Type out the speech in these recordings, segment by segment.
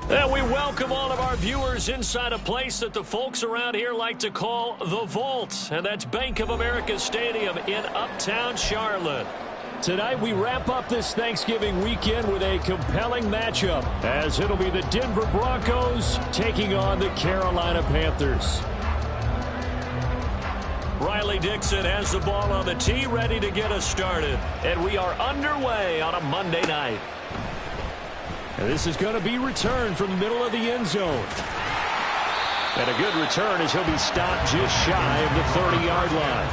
And we welcome all of our viewers inside a place that the folks around here like to call the Vault. And that's Bank of America Stadium in Uptown Charlotte. Tonight we wrap up this Thanksgiving weekend with a compelling matchup, as it'll be the Denver Broncos taking on the Carolina Panthers. Riley Dixon has the ball on the tee, ready to get us started. And we are underway on a Monday night. And this is going to be returned from the middle of the end zone. And a good return as he'll be stopped just shy of the 30-yard line.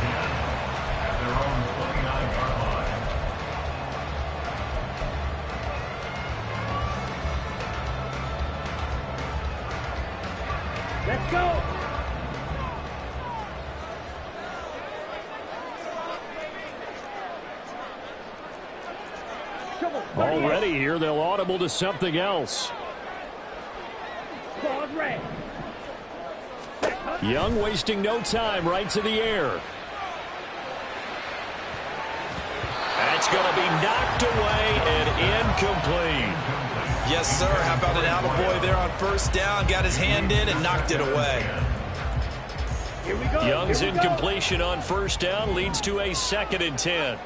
Let's go! Already here, they'll audible to something else. Young wasting no time, right to the air. That's going to be knocked away and incomplete. Yes, sir. How about an attaboy there on first down? Got his hand in and knocked it away. Here we go. Young's incompletion on first down leads to a 2nd and 10.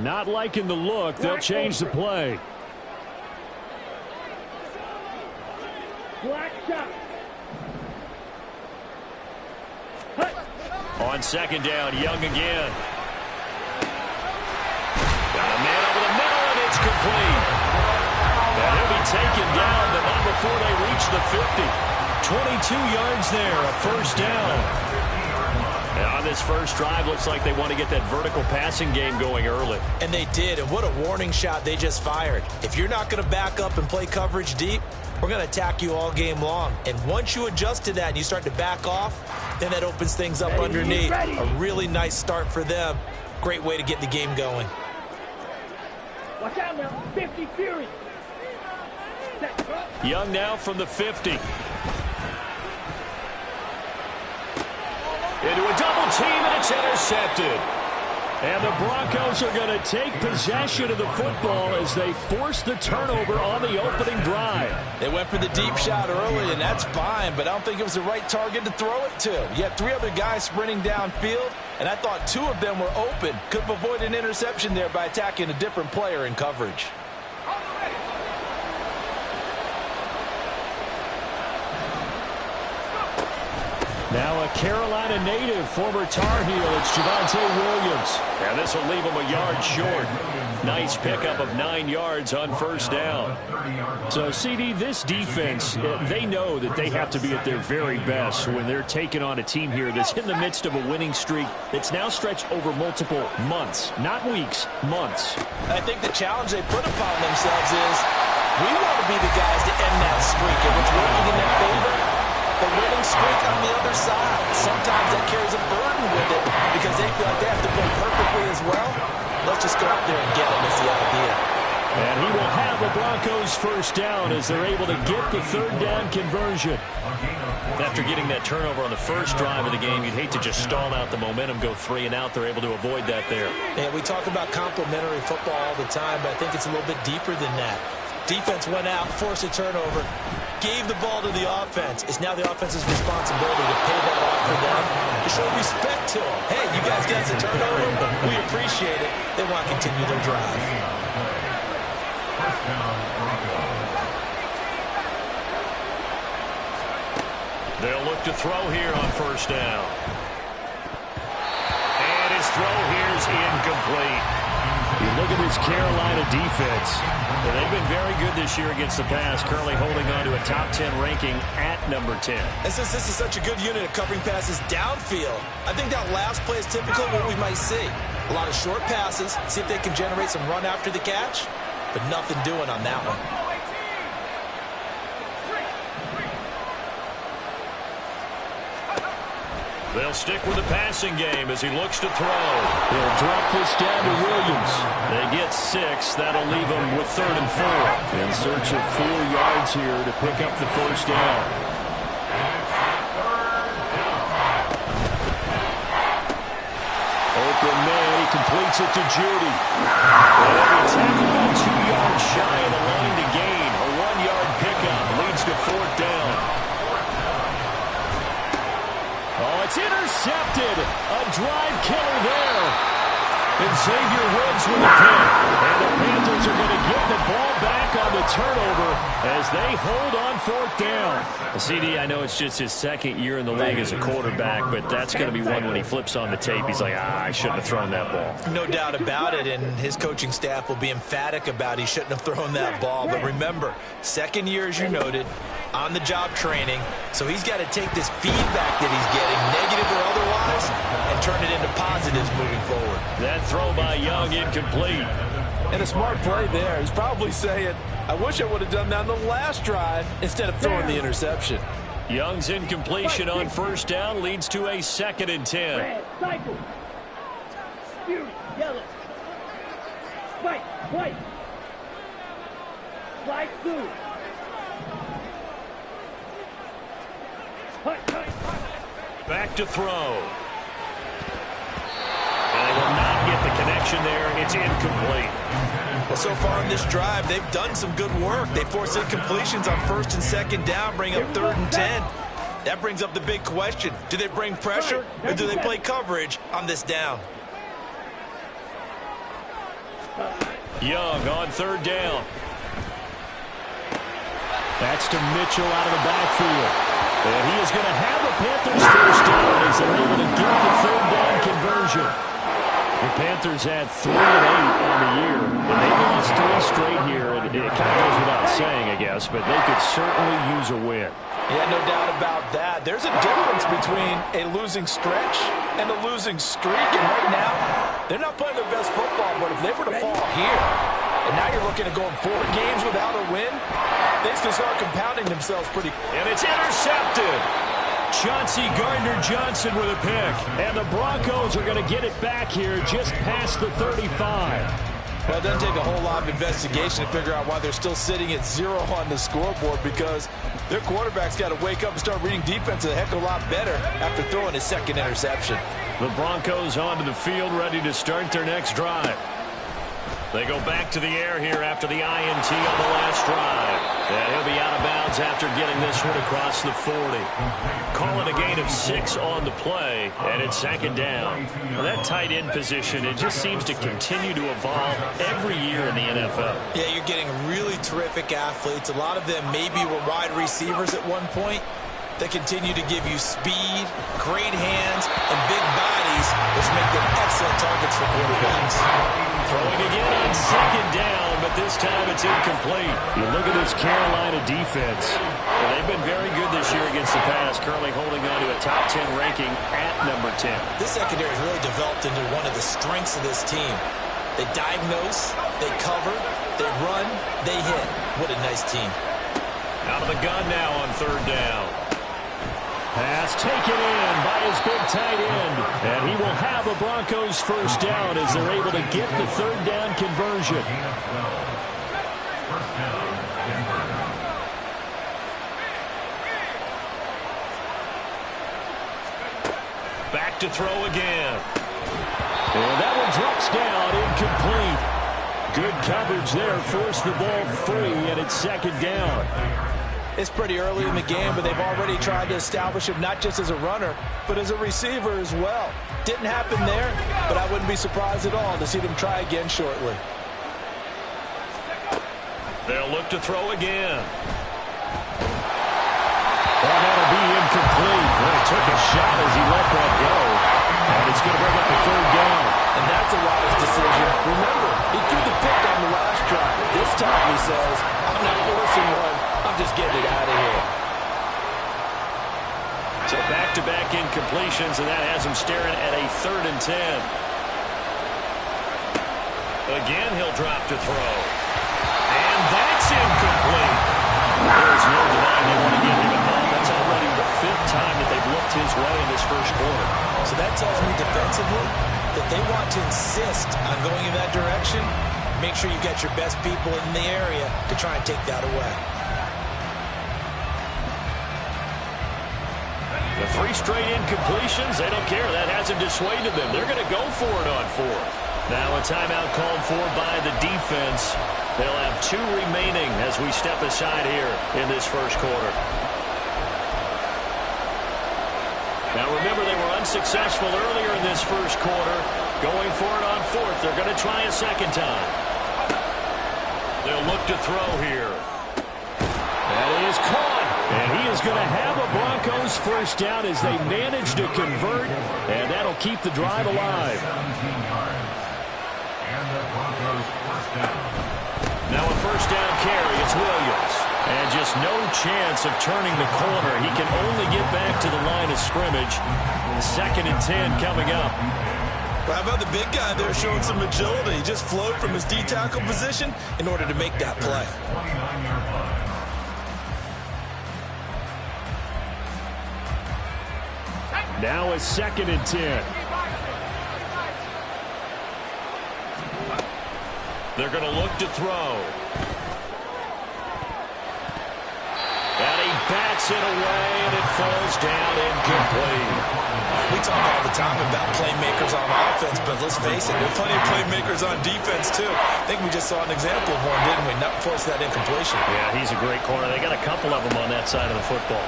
Not liking the look. They'll change the play. Black shot. On 2nd down, Young again. Got a man over the middle, and it's complete. And he'll be taken down, but not before they reach the 50. 22 yards there, a first down. And on this first drive, looks like they want to get that vertical passing game going early. And they did, and what a warning shot they just fired. If you're not going to back up and play coverage deep, we're going to attack you all game long. And once you adjust to that and you start to back off, then that opens things up underneath. A really nice start for them. Great way to get the game going. Watch out now, 50 Fury. Young now from the 50. Into a double team, and it's intercepted. And the Broncos are going to take possession of the football as they force the turnover on the opening drive. They went for the deep shot early, and that's fine, but I don't think it was the right target to throw it to. You had 3 other guys sprinting downfield, and I thought 2 of them were open. Could have avoided an interception there by attacking a different player in coverage. Now a Carolina native, former Tar Heel, it's Javonte Williams. And this will leave him a yard short. Nice pickup of 9 yards on first down. So, CD, this defense, they know that they have to be at their very best when they're taking on a team here that's in the midst of a winning streak that's now stretched over multiple months, not weeks, months. I think the challenge they put upon themselves is we want to be the guys to end that streak. If it's working in their favor, the winning streak on the other side. Sometimes that carries a burden with it because they feel like they have to play perfectly as well. Let's just go out there and get them is the idea. And he will have the Broncos first down as they're able to get the 3rd down conversion. After getting that turnover on the first drive of the game, you'd hate to just stall out the momentum, go 3 and out. They're able to avoid that there. And we talk about complementary football all the time, but I think it's a little bit deeper than that. Defense went out, forced a turnover, gave the ball to the offense. It's now the offense's responsibility to pay that off for them, to show respect to them. Hey, you guys got a turnover? We appreciate it. They want to continue their drive. They'll look to throw here on first down. And his throw here is incomplete. You look at this Carolina defense. They've been very good this year against the pass, currently holding on to a top 10 ranking at number 10. And since this is such a good unit of covering passes downfield, I think that last play is typical of what we might see. A lot of short passes, see if they can generate some run after the catch, but nothing doing on that one. They'll stick with the passing game as he looks to throw. He'll drop this down to Williams. They get 6. That'll leave him with 3rd and 4. In search of 4 yards here to pick up the first down. Open man, he completes it to Judy. And he tackled about 2 yards shy of the line to gain. A 1-yard pickup leads to 4th down. Oh, it's intercepted. A drive killer there. And Xavier Woods with a pick. And the Panthers are going to get the ball back on the turnover as they hold on 4th down. CD, I know it's just his 2nd year in the league as a quarterback, but that's going to be one when he flips on the tape. He's like, I shouldn't have thrown that ball. No doubt about it, and his coaching staff will be emphatic about he shouldn't have thrown that ball. But remember, 2nd year, as you noted, on-the-job training, so he's got to take this feedback that he's getting, negative or otherwise, and turn it into positives moving forward. That throw by Young incomplete. And a smart play there. He's probably saying, I wish I would have done that on the last drive instead of throwing the interception. Young's incompletion on 1st down leads to a 2nd and 10. Red, cycle. Fury, yellow. White, white. Slide through. Back to throw. And they will not get the connection there. It's incomplete. Well, so far in this drive, they've done some good work. They force incompletions on 1st and 2nd down, bring up 3rd and 10. That brings up the big question. Do they bring pressure or do they play coverage on this down? Young on 3rd down. That's to Mitchell out of the backfield. And he is going to have the Panthers 1st down as they're able to get the 3rd down conversion. The Panthers had 3 of 8 on the year, and they've lost 3 straight here. And it kind of goes without saying, I guess, but they could certainly use a win. Yeah, no doubt about that. There's a difference between a losing stretch and a losing streak. And right now, they're not playing their best football, but if they were to fall here, and now you're looking at going 4 games without a win, things can start compounding themselves pretty. And it's intercepted. Chauncey Gardner-Johnson with a pick. And the Broncos are going to get it back here just past the 35. Well, it doesn't take a whole lot of investigation to figure out why they're still sitting at 0 on the scoreboard, because their quarterback's got to wake up and start reading defense a heck of a lot better after throwing his 2nd interception. The Broncos onto the field, ready to start their next drive. They go back to the air here after the INT on the last drive. And he'll be out of bounds after getting this one across the 40. Call it a gain of 6 on the play, and it's 2nd down. Well, that tight end position, it just seems to continue to evolve every year in the NFL. Yeah, you're getting really terrific athletes. A lot of them maybe were wide receivers at one point. They continue to give you speed, great hands, and big bodies, which make them excellent targets for quarterbacks. Throwing again on 2nd down, but this time it's incomplete. You look at this Carolina defense. Well, they've been very good this year against the pass, currently holding on to a top 10 ranking at number 10. This secondary has really developed into one of the strengths of this team. They diagnose, they cover, they run, they hit. What a nice team. Out of the gun now on 3rd down. Pass taken in by his big tight end. And he will have the Broncos 1st down as they're able to get the 3rd down conversion. Back to throw again. And that one drops down, incomplete. Good coverage there, forced the ball free, and it's 2nd down. It's pretty early in the game, but they've already tried to establish him not just as a runner, but as a receiver as well. Didn't happen there, but I wouldn't be surprised at all to see them try again shortly. They'll look to throw again. Well, that'll be incomplete. Well, he took a shot as he let that go. And it's going to bring up the 3rd down. And that's a wise decision. Remember, he threw the pick on the last drive. This time he says, I'm not forcing one. I'm just getting it out of here. So back-to-back incompletions, and that has him staring at a 3rd and 10. Again, he'll drop to throw. And that's incomplete. There's no denying they want to get him involved. That's already the 5th time that they've looked his way in this 1st quarter. So that tells me defensively that they want to insist on going in that direction. Make sure you've got your best people in the area to try and take that away. The 3 straight incompletions, they don't care. That hasn't dissuaded them. They're going to go for it on 4th. Now a timeout called for by the defense. They'll have 2 remaining as we step aside here in this first quarter. Now remember, they were unsuccessful earlier in this first quarter. Going for it on 4th. They're going to try a second time. They'll look to throw here. That is caught. And he is going to have a Broncos first down as they manage to convert. And that'll keep the drive alive. Now a first down carry. It's Williams. And just no chance of turning the corner. He can only get back to the line of scrimmage. 2nd and 10 coming up. How about the big guy there showing some agility? He just flowed from his D-tackle position in order to make that play. Now a 2nd and 10. They're going to look to throw. And he bats it away, and it falls down incomplete. We talk all the time about playmakers on offense, but let's face it, there are plenty of playmakers on defense, too. I think we just saw an example of one, didn't we? Not force that incompletion. Yeah, he's a great corner. They got a couple of them on that side of the football.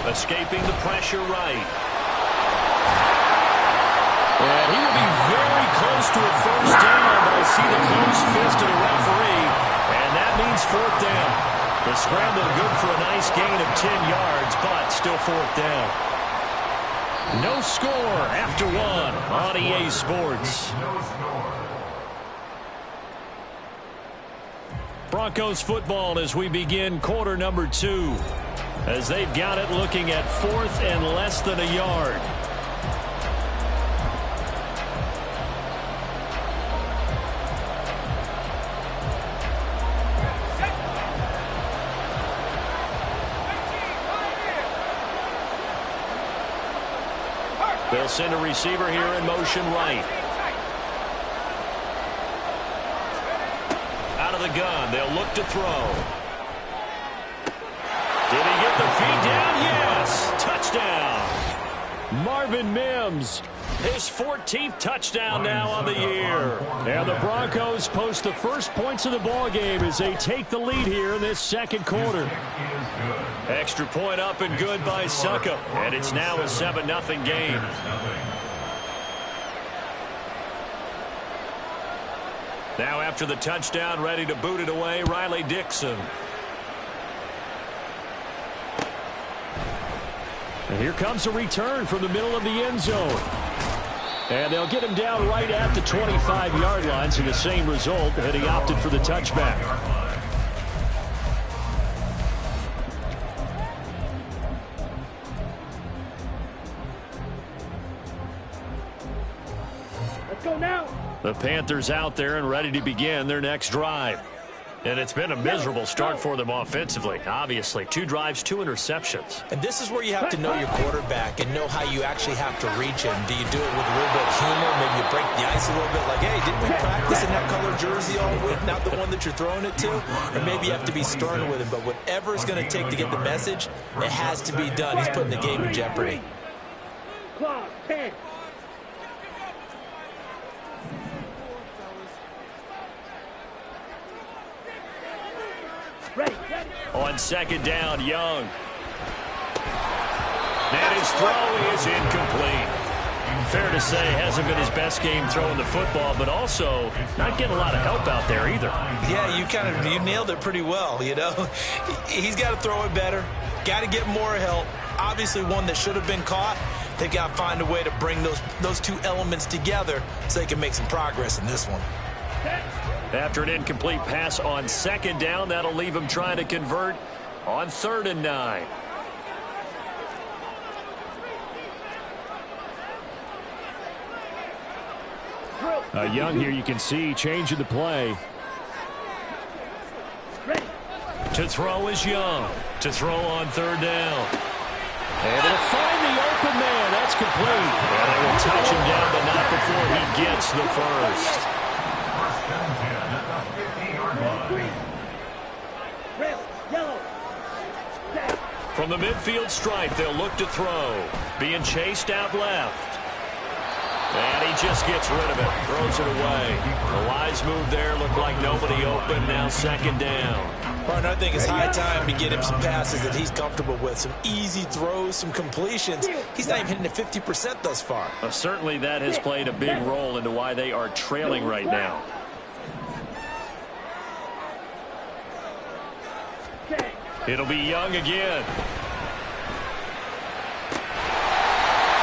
Escaping the pressure right. And he will be very close to a first down, but I see the closed fist of the referee, and that means 4th down. The scramble good for a nice gain of 10 yards, but still 4th down. No score after 1 on EA Sports. Broncos football as we begin quarter number 2. As they've got it looking at 4th and less than a yard. They'll send a receiver here in motion right. Out of the gun, they'll look to throw. Did he get the feet down? Yes! Touchdown! Marvin Mims, his 14th touchdown now on the year. And the Broncos post the first points of the ballgame as they take the lead here in this second quarter. Extra point up and good by Suckup. And it's now a 7-0 game. Now after the touchdown, ready to boot it away, Riley Dixon. And here comes a return from the middle of the end zone. And they'll get him down right at the 25-yard line, so the same result, and he opted for the touchback. Let's go now. The Panthers out there and ready to begin their next drive. And it's been a miserable start for them offensively. Obviously, 2 drives, 2 interceptions. And this is where you have to know your quarterback and know how you actually have to reach him. Do you do it with a little bit of humor? Maybe you break the ice a little bit like, hey, didn't we practice in that color jersey all week? Not the one that you're throwing it to? And maybe you have to be stern with him. But whatever it's going to take to get the message, it has to be done. He's putting the game in jeopardy. Clock, 10. Ready. On second down, Young. And his throw is incomplete. Fair to say, hasn't been his best game throwing the football, but also not getting a lot of help out there either. Yeah, you nailed it pretty well, you know. He's got to throw it better. Got to get more help. Obviously one that should have been caught. They've got to find a way to bring those 2 elements together so they can make some progress in this one. After an incomplete pass on second down, that'll leave him trying to convert on 3rd and 9. Young here, you can see, changing the play. Ready. To throw is Young. To throw on 3rd down. And they'll find the open man. That's complete. And they will touch him down, but not before he gets the first. Green. Red. Yellow. Red. From the midfield stripe, they'll look to throw. Being chased out left. And he just gets rid of it. Throws it away. A wise move there. Looked like nobody open. Now second down. Partner, I think it's high time to get him some passes that he's comfortable with. Some easy throws, some completions. He's not even hitting at 50% thus far. Certainly that has played a big role into why they are trailing right now. It'll be Young again.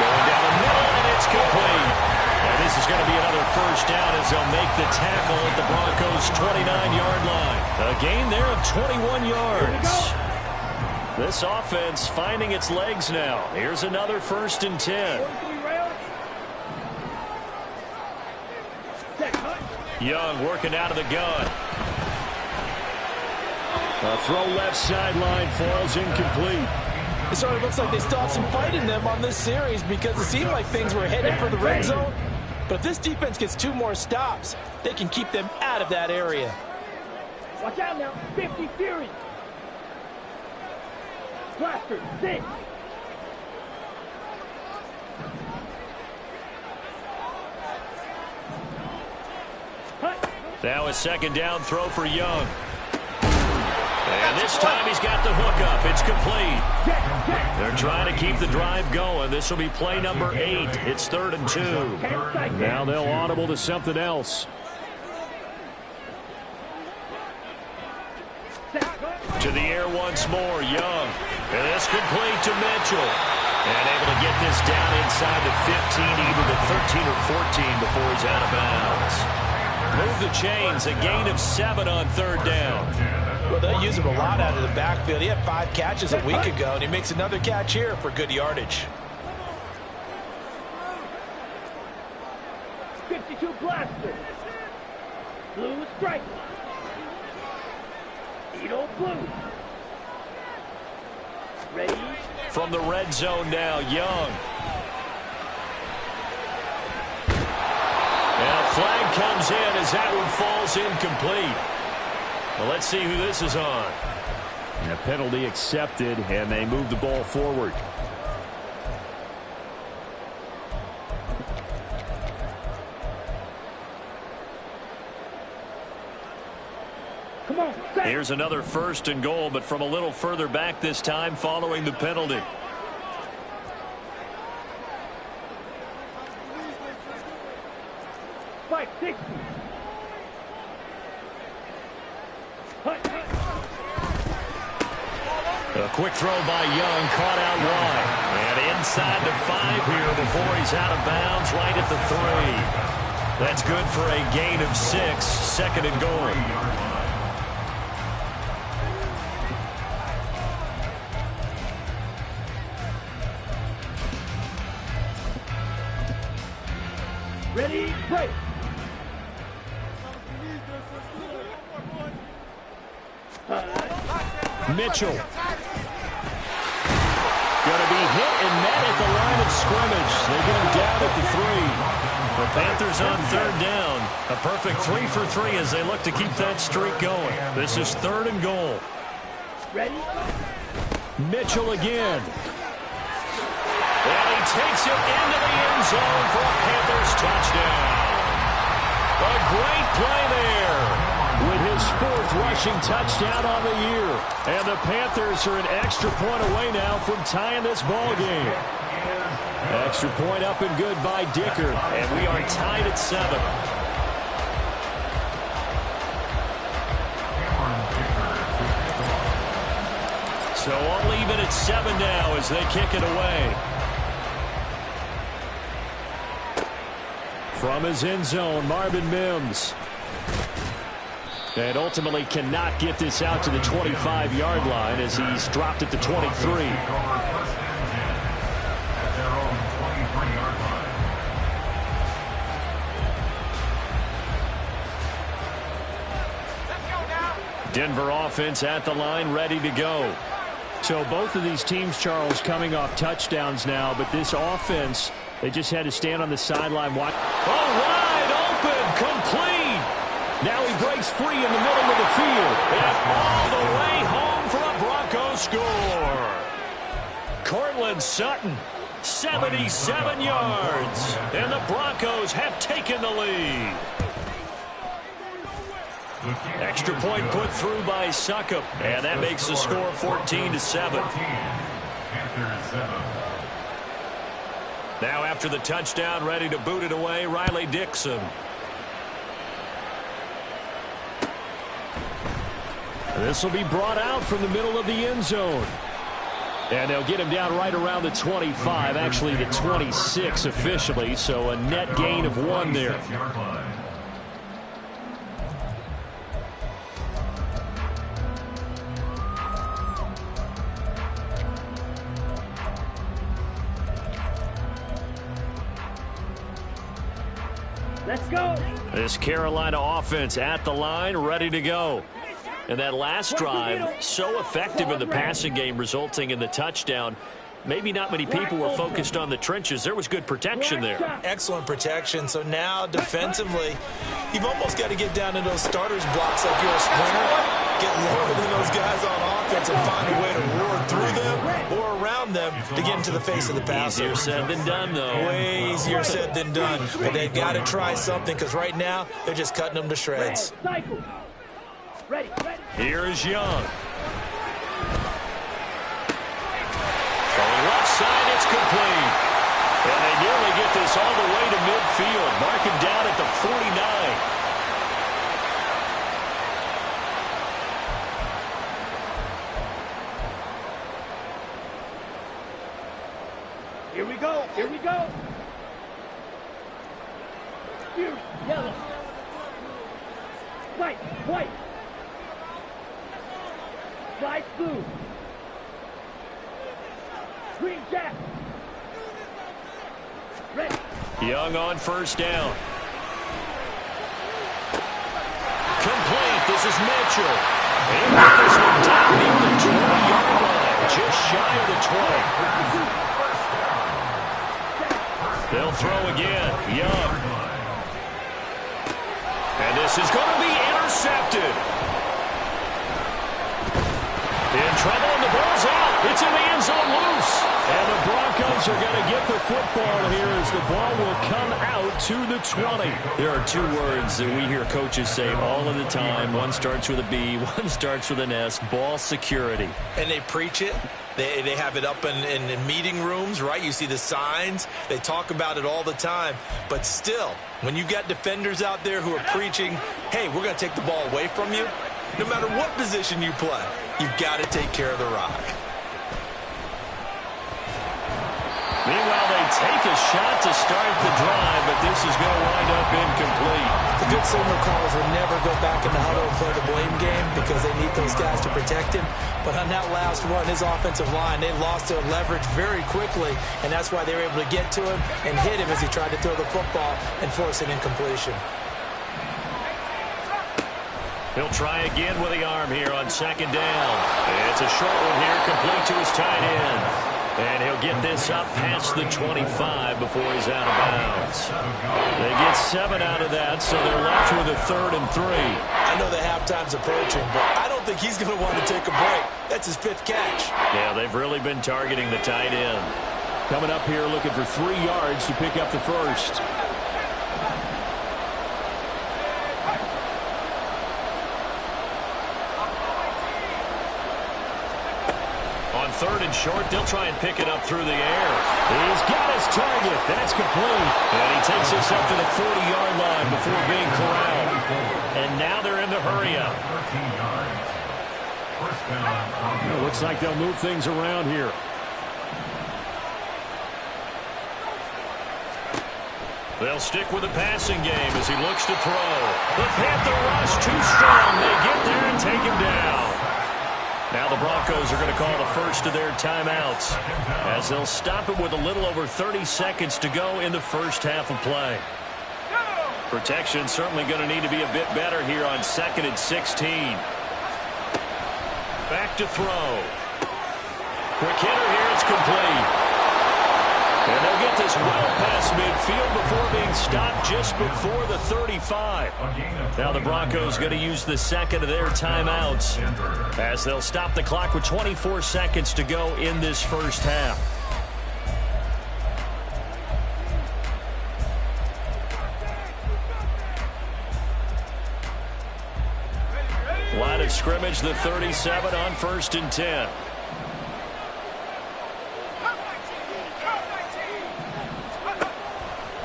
Going down the middle, and it's complete. And this is going to be another first down as they'll make the tackle at the Broncos' 29-yard line. A gain there of 21 yards. This offense finding its legs now. Here's another 1st and 10. Young working out of the gun. A throw left sideline falls incomplete. It sort of looks like they still have some fight in them on this series because it seemed like things were headed for the red zone. But if this defense gets 2 more stops, they can keep them out of that area. Watch out now. 50 Fury. Blaster, 6. Now a second down throw for Young. And this time he's got the hook up. It's complete. They're trying to keep the drive going. This will be play number 8. It's 3rd and 2. Now they'll audible to something else. To the air once more, Young. And it's complete to Mitchell. And able to get this down inside the 15, either the 13 or 14 before he's out of bounds. Move the chains, a gain of 7 on 3rd down. Well, they'll use him a lot out of the backfield. He had 5 catches a week ago, and he makes another catch here for good yardage. 52 Blaster. Blue strike. Edo Blue. Ready? From the red zone now, Young. And a flag comes in as that one falls incomplete. Well, let's see who this is on. And a penalty accepted, and they move the ball forward. Come on. Here's another 1st and goal, but from a little further back this time following the penalty. A quick throw by Young, caught out wide. And inside the 5 here before he's out of bounds, right at the 3. That's good for a gain of 6, 2nd and goal. Ready, break. Mitchell. Going to be hit and met at the line of scrimmage. They get him down at the 3. The Panthers on 3rd down. A perfect 3 for 3 as they look to keep that streak going. This is 3rd and goal. Ready? Mitchell again. And he takes it into the end zone for a Panthers touchdown. A great play there with his 4th rushing touchdown on the year. And the Panthers are an extra point away now from tying this ball game. Extra point up and good by Dicker. And we are tied at 7. So I'll leave it at 7 now as they kick it away. From his end zone, Marvin Mims. And ultimately cannot get this out to the 25-yard line as he's dropped at the 23. Denver offense at the line, ready to go. So both of these teams, Charles, coming off touchdowns now, but this offense, they just had to stand on the sideline. Watch. Oh, wide open, complete. Now he breaks free in the middle of the field. And all the way home for a Broncos score. Cortland Sutton. 77 yards. And the Broncos have taken the lead. Extra point put through by Succop. And that makes the score 14-7. Now after the touchdown, ready to boot it away, Riley Dixon. This will be brought out from the middle of the end zone. And they'll get him down right around the 25, actually the 26 officially, so a net gain of 1 there. Let's go. This Carolina offense at the line, ready to go. And that last drive, so effective in the passing game, resulting in the touchdown. Maybe not many people were focused on the trenches. There was good protection there. Excellent protection. So now defensively, you've almost got to get down to those starters blocks like you're a sprinter. Get lower than those guys on offense and find a way to roar through them or around them to get into the face of the passer. Easier said than done, though. Way easier said than done. But they've got to try something because right now they're just cutting them to shreds. Ready. Here is Young. From left side, it's complete. And they nearly get this all the way to midfield. Mark him down at the 49. Here we go. Here, yellow. White. Light blue. Green jack. Ready. Young on first down. Complete. This is Mitchell. He'll get this one down near the 20-yard line. Just shy of the 20. They'll throw again. Young. And this is going to be intercepted. In trouble, and the ball's out. It's in the end zone loose. And the Broncos are going to get the football here as the ball will come out to the 20. There are 2 words that we hear coaches say all of the time. One starts with a B, one starts with an S. Ball security. And they preach it. They have it up in meeting rooms, right? You see the signs. They talk about it all the time. But still, when you've got defenders out there who are preaching, hey, we're going to take the ball away from you, no matter what position you play, you've got to take care of the rock. Meanwhile, they take a shot to start the drive, but this is going to wind up incomplete. The good signal callers will never go back in the huddle and play the blame game because they need those guys to protect him. But on that last one, his offensive line, they lost their leverage very quickly, and that's why they were able to get to him and hit him as he tried to throw the football and force an incompletion. He'll try again with the arm here on second down. It's a short one here, complete to his tight end. And he'll get this up past the 25 before he's out of bounds. They get 7 out of that, so they're left with a 3rd and 3. I know the halftime's approaching, but I don't think he's going to want to take a break. That's his 5th catch. Yeah, they've really been targeting the tight end. Coming up here looking for 3 yards to pick up the first. On 3rd and short, they'll try and pick it up through the air. He's got his target. That's complete. And he takes us up to the 40-yard line before being corralled. And now they're in the hurry-up. It looks like they'll move things around here. They'll stick with the passing game as he looks to throw. The Panther rush too strong. They get there and take him down. Now the Broncos are going to call the first of their timeouts as they'll stop it with a little over 30 seconds to go in the first half of play. Protection certainly going to need to be a bit better here on 2nd and 16. Back to throw. Quick hitter here. It's complete. And they'll get this well past midfield before being stopped just before the 35. Now the Broncos going to use the second of their timeouts as they'll stop the clock with 24 seconds to go in this first half. Line of scrimmage, the 37 on 1st and 10.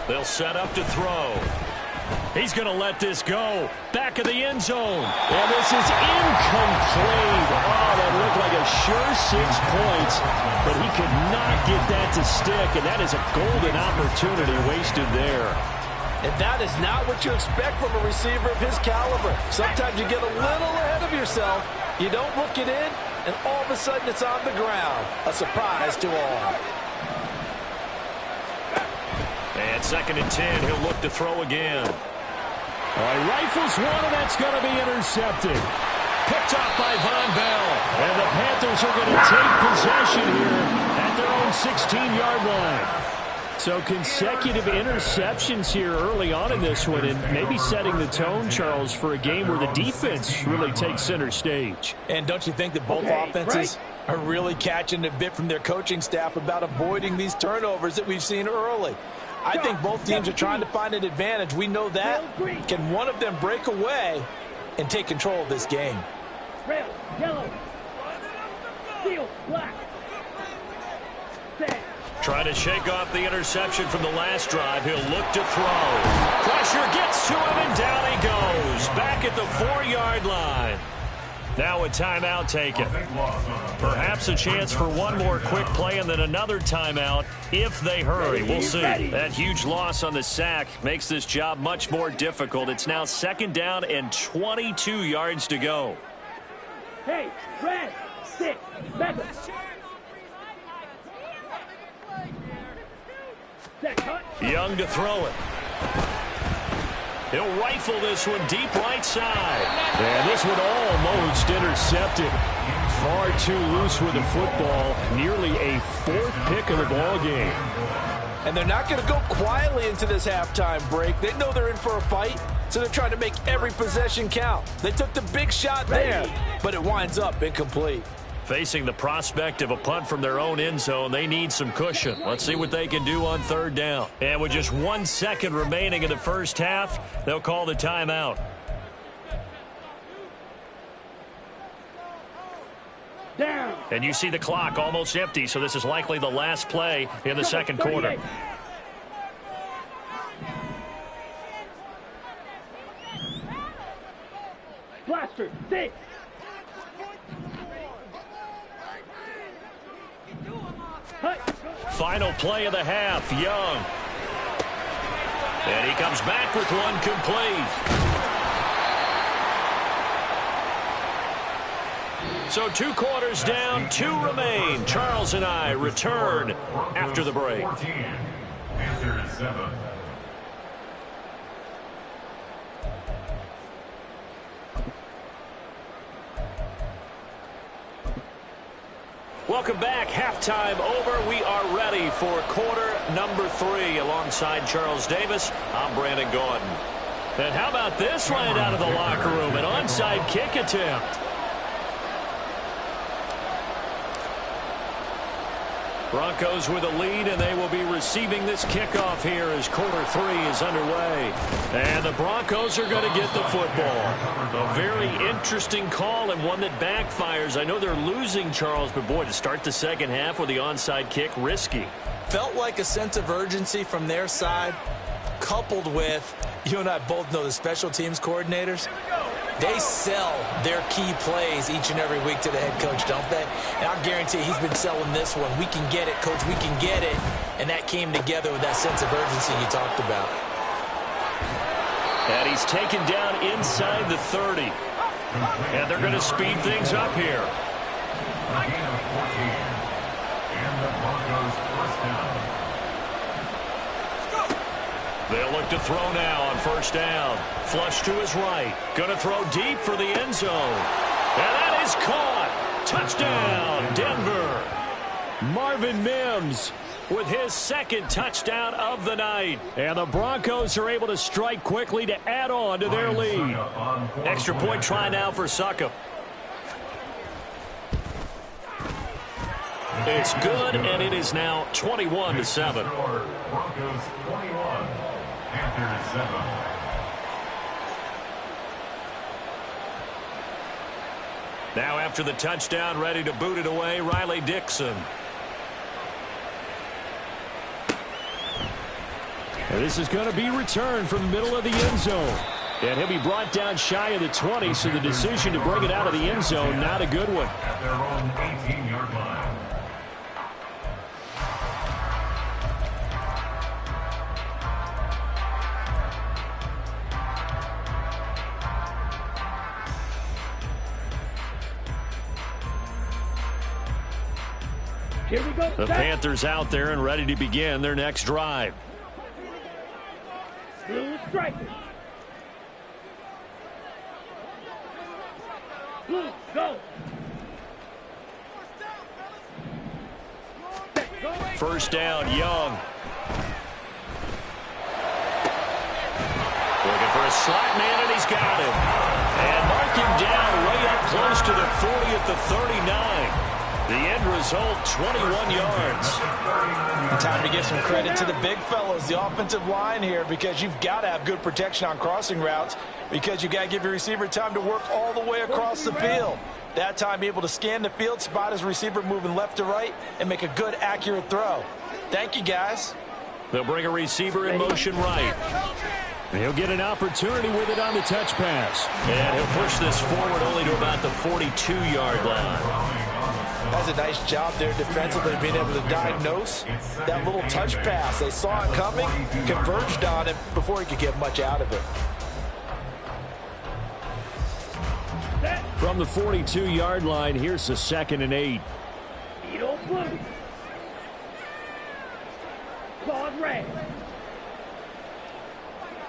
They'll set up to throw. He's going to let this go. Back of the end zone. And this is incomplete. Oh, that looked like a sure 6 points, but he could not get that to stick, and that is a golden opportunity wasted there. And that is not what you expect from a receiver of his caliber. Sometimes you get a little ahead of yourself. You don't look it in, and all of a sudden it's on the ground. A surprise to all. And 2nd and 10, he'll look to throw again. All right, rifles one, and that's going to be intercepted. Picked off by Von Bell. And the Panthers are going to take possession here at their own 16-yard line. So consecutive interceptions here early on in this one, and maybe setting the tone, Charles, for a game where the defense really takes center stage. And don't you think that both offenses are really catching a bit from their coaching staff about avoiding these turnovers that we've seen early? I think both teams are trying to find an advantage. We know that. Can one of them break away and take control of this game? Red, yellow, steel, black. Trying to shake off the interception from the last drive. He'll look to throw. Pressure gets to him, and down he goes. Back at the 4-yard line. Now a timeout taken. Perhaps a chance for one more quick play and then another timeout if they hurry. We'll see. That huge loss on the sack makes this job much more difficult. It's now 2nd down and 22 yards to go. Hey, red, stick, back. Young to throw it. He'll rifle this one deep right side. And this one almost intercepted. Far too loose with the football. Nearly a 4th pick of the ball game. And they're not going to go quietly into this halftime break. They know they're in for a fight, so they're trying to make every possession count. They took the big shot there, but it winds up incomplete. Facing the prospect of a punt from their own end zone, they need some cushion. Let's see what they can do on 3rd down. And with just 1 second remaining in the first half, they'll call the timeout. Down. And you see the clock almost empty, so this is likely the last play in the second quarter. Blaster, 6. Final play of the half, Young. And he comes back with one complete. So 2 quarters down, 2 remain. Charles and I return after the break. Welcome back. Halftime over. We are ready for quarter number 3. Alongside Charles Davis, I'm Brandon Gordon. And how about this right out of the locker room? An onside kick attempt. Broncos with a lead, and they will be receiving this kickoff here as quarter 3 is underway. And the Broncos are going to get the football. A very interesting call and one that backfires. I know they're losing, Charles, but boy, to start the second half with the onside kick, risky. Felt like a sense of urgency from their side, coupled with, you and I both know the special teams coordinators. They sell their key plays each and every week to the head coach, don't they? And I guarantee he's been selling this one. We can get it, coach. We can get it. And that came together with that sense of urgency you talked about. And he's taken down inside the 30. And they're going to speed things up here. They'll look to throw now on 1st down. Flush to his right. Going to throw deep for the end zone. And that is caught. Touchdown, Denver. Marvin Mims with his second touchdown of the night. And the Broncos are able to strike quickly to add on to their lead. Extra point try now for Succop. It's good, and it is now 21-7. Broncos 21 after 7. Now after the touchdown, ready to boot it away, Riley Dixon. And this is going to be returned from the middle of the end zone. And he'll be brought down shy of the 20, so the decision to bring it out of the end zone, not a good one. At their own 18-yard line. Here we go. The Panthers out there and ready to begin their next drive. Blue strikers. Blue, go. First down, Young. Looking for a slot man, and he's got him. And mark him down way up close to the 40 at the 39. The end result, 21 yards. Time to give some credit to the big fellows, the offensive line here, because you've got to have good protection on crossing routes, because you've got to give your receiver time to work all the way across the field. That time, be able to scan the field, spot his receiver moving left to right, and make a good, accurate throw. Thank you, guys. They'll bring a receiver in motion right. And he'll get an opportunity with it on the touch pass. And he'll push this forward only to about the 42-yard line. That's a nice job there defensively, being able to diagnose that little touch pass. They saw it coming, converged on it before he could get much out of it. From the 42-yard line, here's the 2nd and 8. Edo blue. Claude red.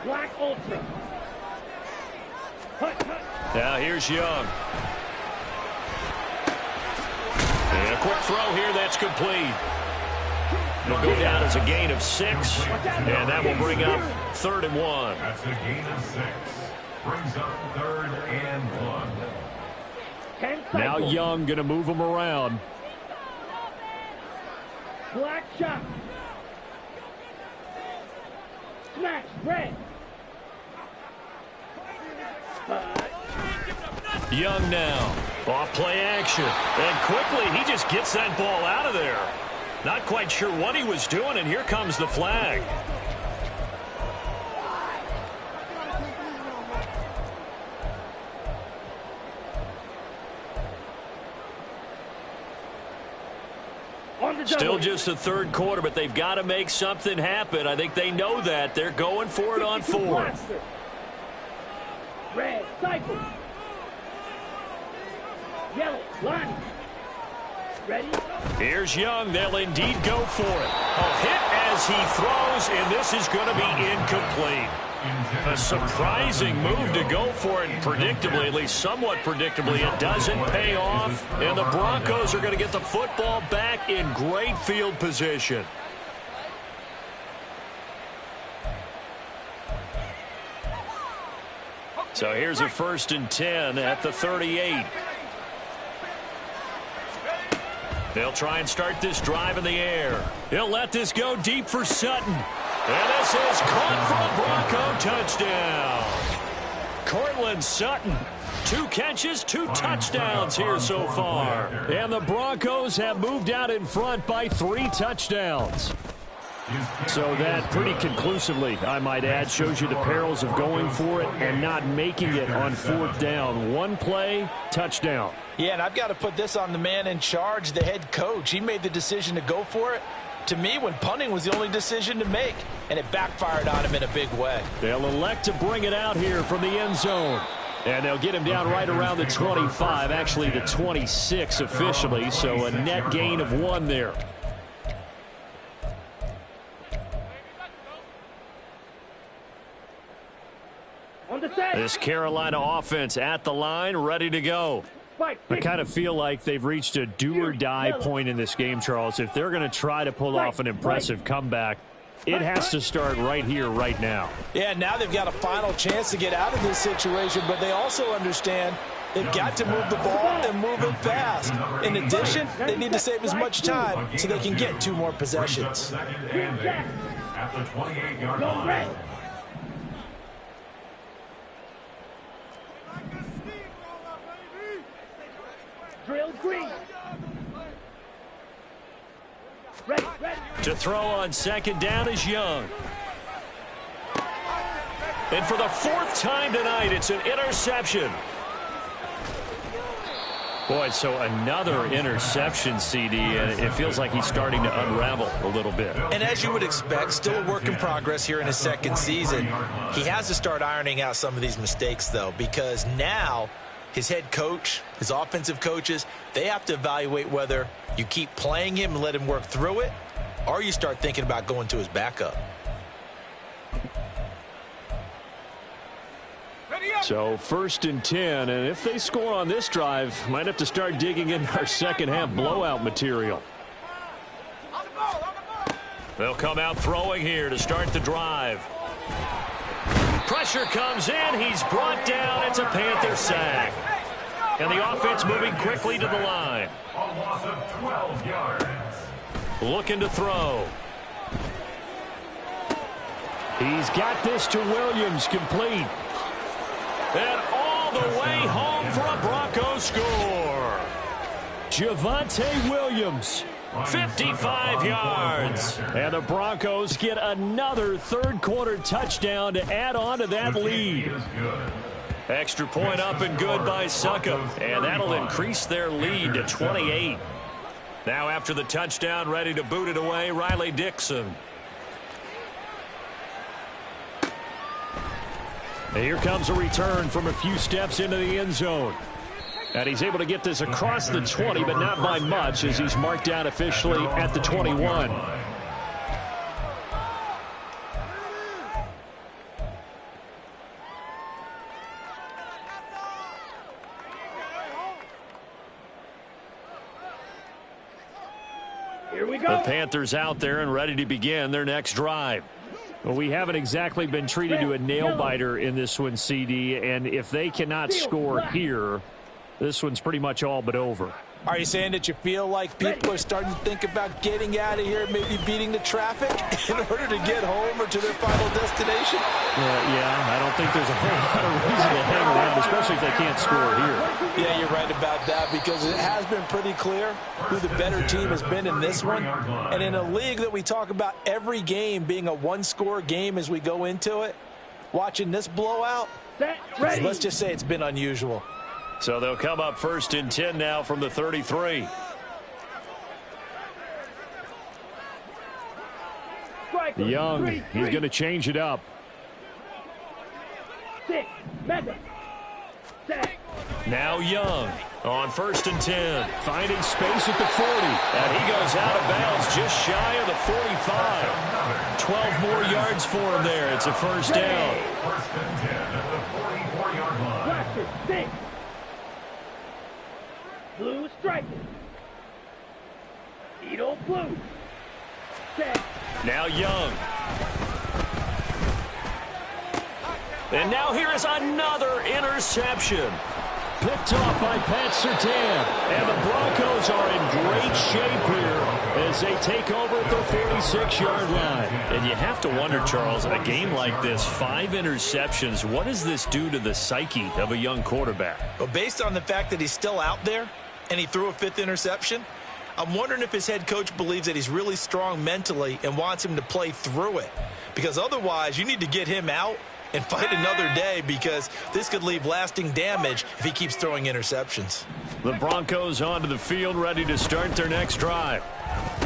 Black ultra. Hut, hut. Now here's Young. And a quick throw here, that's complete. It'll go down as a gain of 6, and that will bring up 3rd and 1. That's a gain of 6. Brings up 3rd and 1. Now Young going to move him around. Black shot. Smash, red. Young now. Off play action. And quickly, he just gets that ball out of there. Not quite sure what he was doing, and here comes the flag. Still just the 3rd quarter, but they've got to make something happen. I think they know that. They're going for it on 4th. Red, cycle. Yellow, line. Ready? Here's Young. They'll indeed go for it. A hit as he throws, and this is going to be incomplete. A surprising move to go for it, and predictably, at least somewhat predictably, it doesn't pay off. And the Broncos are going to get the football back in great field position. So here's a 1st and 10 at the 38. They'll try and start this drive in the air. He'll let this go deep for Sutton. And this is caught for a Bronco touchdown. Cortland Sutton, 2 catches, 2 touchdowns here so far. And the Broncos have moved out in front by 3 touchdowns. So that pretty conclusively, I might add, shows you the perils of going for it and not making it on 4th down. 1 play, touchdown. Yeah, and I've got to put this on the man in charge, the head coach. He made the decision to go for it. To me, when punting was the only decision to make, and it backfired on him in a big way. They'll elect to bring it out here from the end zone. And they'll get him down right around the 25, actually the 26 officially, so a net gain of 1 there. On the set. This Carolina offense at the line, ready to go. I kind of feel like they've reached a do-or-die point in this game, Charles. If they're going to try to pull off an impressive comeback, it has to start right here, right now. Yeah, now they've got a final chance to get out of this situation, but they also understand they've got to move the ball and move it fast. In addition, they need to save as much time so they can get 2 more possessions. At the 28-yard line. Drill green. Ready. To throw on second down is Young. And for the 4th time tonight, it's an interception. Boy, so another interception, CD, and it feels like he's starting to unravel a little bit. And as you would expect, still a work in progress here in his second season. He has to start ironing out some of these mistakes, though, because now his head coach, his offensive coaches, they have to evaluate whether you keep playing him and let him work through it, or you start thinking about going to his backup. So 1st and 10, and if they score on this drive, might have to start digging in our second half blowout material. They'll come out throwing here to start the drive. Pressure comes in. He's brought down. It's a Panther sack. And the offense moving quickly to the line. A loss of 12 yards. Looking to throw. He's got this to Williams, complete. And all the way home for a Broncos score. Javonte Williams. 55 yards. And the Broncos get another third-quarter touchdown to add on to that lead. Extra point up and good by Suckup. And that'll increase their lead to 28. Now after the touchdown, ready to boot it away, Riley Dixon. Here comes a return from a few steps into the end zone. And he's able to get this across the 20, but not by much, as he's marked down officially at the 21. Here we go. The Panthers out there and ready to begin their next drive. Well, we haven't exactly been treated to a nail-biter in this one, CD, and if they cannot score here, this one's pretty much all but over. Are you saying that you feel like people are starting to think about getting out of here, maybe beating the traffic in order to get home or to their final destination? Yeah, I don't think there's a whole lot of reason to hang around, especially if they can't score here. Yeah, you're right about that, because it has been pretty clear who the better team has been in this one. And in a league that we talk about every game being a one-score game as we go into it, watching this blowout, let's just say it's been unusual. So they'll come up 1st and 10 now from the 33. Young, he's going to change it up. Now Young on 1st and 10. Finding space at the 40. And he goes out of bounds just shy of the 45. 12 more yards for him there. It's a first down. 1st and 10 at the 44-yard line. Blue striking. Edo blue. Set. Now Young. And now here is another interception. Picked off by Pat Surtain. And the Broncos are in great shape here as they take over at the 46-yard line. And you have to wonder, Charles, a game like this, 5 interceptions, what does this do to the psyche of a young quarterback? Well, based on the fact that he's still out there and he threw a 5th interception, I'm wondering if his head coach believes that he's really strong mentally and wants him to play through it. Because otherwise, you need to get him out and fight another day, because this could leave lasting damage if he keeps throwing interceptions. The Broncos onto the field, ready to start their next drive.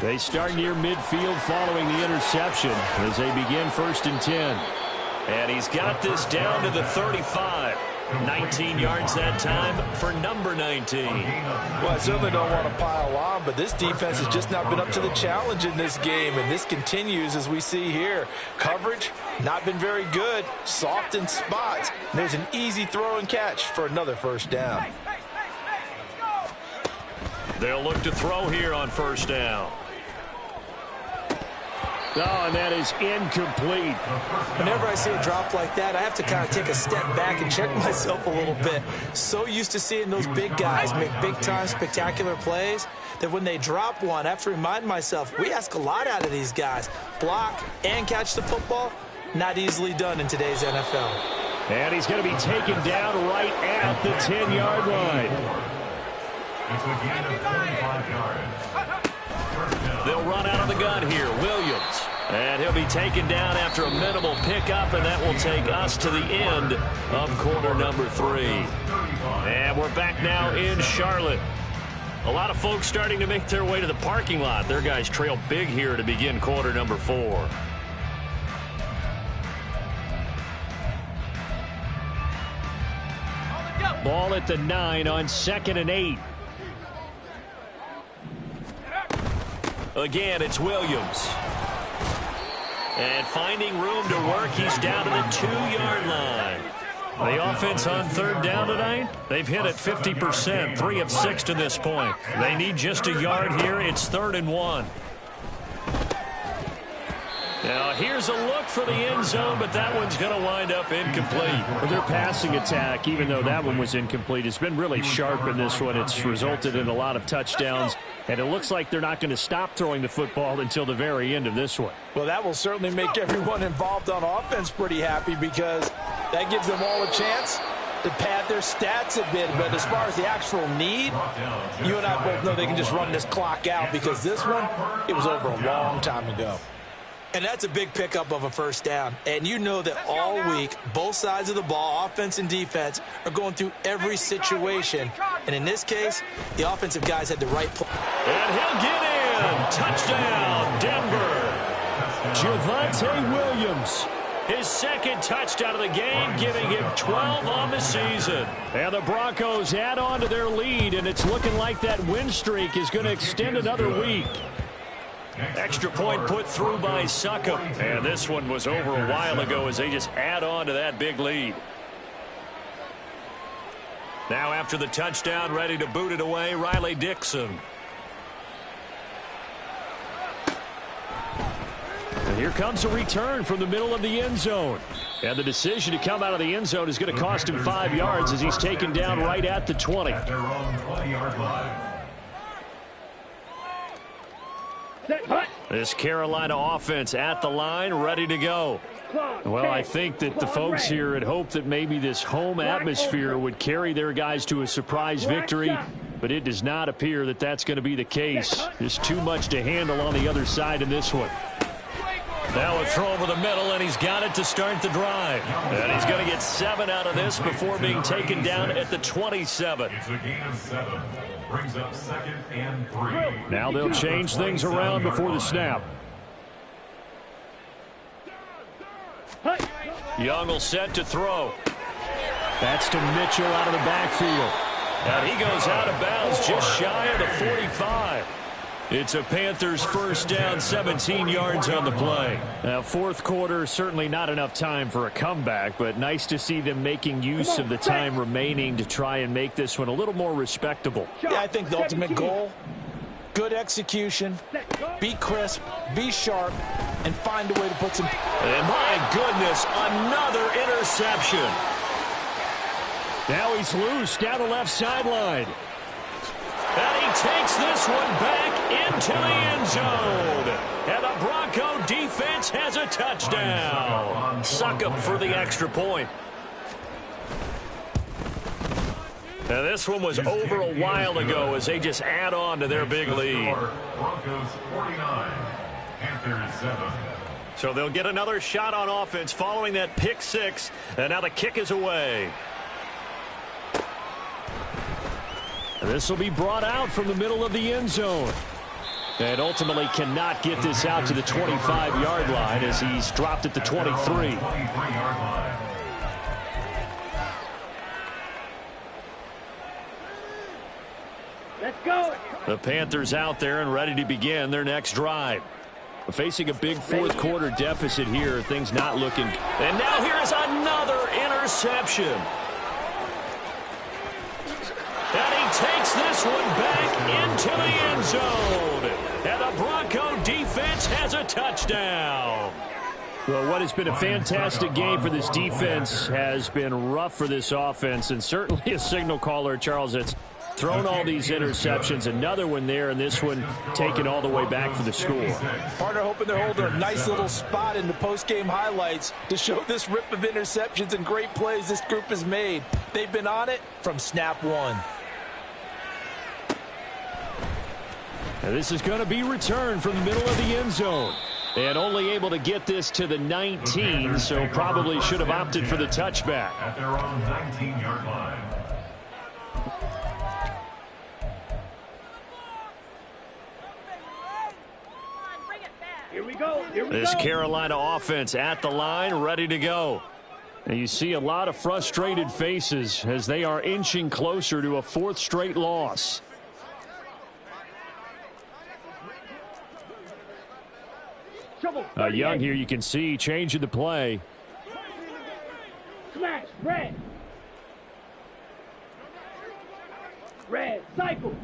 They start near midfield following the interception as they begin 1st and 10. And he's got this down to the 35. 19 yards that time for number 19. Well, I certainly don't want to pile on, but this defense has just not been up to the challenge in this game, and this continues as we see here. Coverage, not been very good, soft in spots. There's an easy throw and catch for another first down. They'll look to throw here on first down. Oh, and that is incomplete. Whenever I see a drop like that, I have to kind of take a step back and check myself a little bit. So used to seeing those big guys make big-time spectacular plays that when they drop one, I have to remind myself, we ask a lot out of these guys. Block and catch the football, not easily done in today's NFL. And he's going to be taken down right at the 10-yard line. It's a gain of 25 yards. They'll run out of the gun here. Williams. And he'll be taken down after a minimal pickup, and that will take us to the end of quarter number 3. And we're back now in Charlotte. A lot of folks starting to make their way to the parking lot. Their guys trail big here to begin quarter number 4. Ball at the 9 on 2nd and 8. Again, it's Williams. And finding room to work, he's down to the 2-yard line. The offense on third down tonight, they've hit it 50%, 3 of 6 to this point. They need just a yard here. It's 3rd and 1. Now, here's a look for the end zone, but that one's going to wind up incomplete. Well, their passing attack, even though that one was incomplete, has been really sharp in this one. It's resulted in a lot of touchdowns, and it looks like they're not going to stop throwing the football until the very end of this one. Well, that will certainly make everyone involved on offense pretty happy because that gives them all a chance to pad their stats a bit. But as far as the actual need, you and I both know they can just run this clock out because this one, it was over a long time ago. And that's a big pickup of a first down. And you know that all week, both sides of the ball, offense and defense, are going through every situation. And in this case, the offensive guys had the right play. And he'll get in. Touchdown, Denver. Javonte Williams. His second touchdown of the game, giving him 12 on the season. And the Broncos add on to their lead, and it's looking like that win streak is going to extend another week. Extra point put through by Succop. And this one was over a while ago as they just add on to that big lead. Now after the touchdown, ready to boot it away, Riley Dixon. And here comes a return from the middle of the end zone. And the decision to come out of the end zone is going to cost him 5 yards as he's taken down right at the 20. At their own 20-yard line. This Carolina offense at the line, ready to go. Well, I think that the folks here had hoped that maybe this home atmosphere would carry their guys to a surprise victory, but it does not appear that that's going to be the case. There's too much to handle on the other side in this one. Now a throw over the middle, and he's got it to start the drive. And he's going to get 7 out of this before being taken down at the 27. It's a gain of 7. Brings up 2nd and 3. Now they'll change things around before the snap. Young will set to throw. That's to Mitchell out of the backfield. And he goes out of bounds just shy of the 45. It's a Panthers first down, 17 yards on the play. Now, fourth quarter, certainly not enough time for a comeback, but nice to see them making use of the time remaining to try and make this one a little more respectable. Yeah, I think the ultimate goal, good execution, be crisp, be sharp, and find a way to put some... And my goodness, another interception. Now he's loose down the left sideline. And he takes this one back into the end zone. And the Bronco defense has a touchdown. Succop for the extra point. Now this one was over a while ago as they just add on to their big lead. Broncos 49, Panthers 7. So they'll get another shot on offense following that pick 6. And now the kick is away. This will be brought out from the middle of the end zone. And ultimately cannot get this out to the 25-yard line as he's dropped at the 23. 23-yard line. Let's go. The Panthers out there and ready to begin their next drive. Facing a big fourth quarter deficit here, things not looking. And now here's another interception. And he takes this one back into the end zone. And the Bronco defense has a touchdown. Well, what has been a fantastic game for this defense has been rough for this offense, and certainly a signal caller, Charles, that's thrown all these interceptions. Another one there, and this one taken all the way back for the score. Partner hoping they're holding a nice little spot in the post-game highlights to show this rip of interceptions and great plays this group has made. They've been on it from snap one. And this is going to be returned from the middle of the end zone. And only able to get this to the 19, so probably should have opted for the touchback. At their own 19-yard line. Here we go. Here we This go. Carolina offense at the line, ready to go. And you see a lot of frustrated faces as they are inching closer to a fourth straight loss. Young here, you can see changing the play. Smash. Red. Red. Cycle.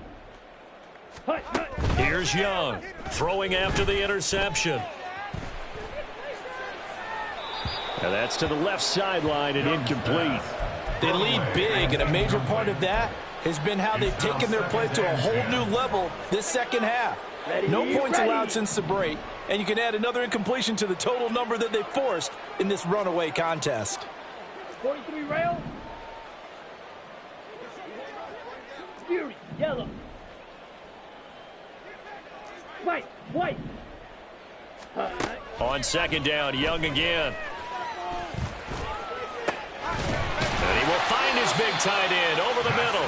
Hut, hut. Here's Young throwing after the interception. Now that's to the left sideline and incomplete. They lead big, and a major part of that has been how they've taken their play to a whole new level this second half. No points allowed since the break, and you can add another incompletion to the total number that they forced in this runaway contest. 43 rail. Fury. Yellow. White. On second down, Young again. And he will find his big tight end over the middle.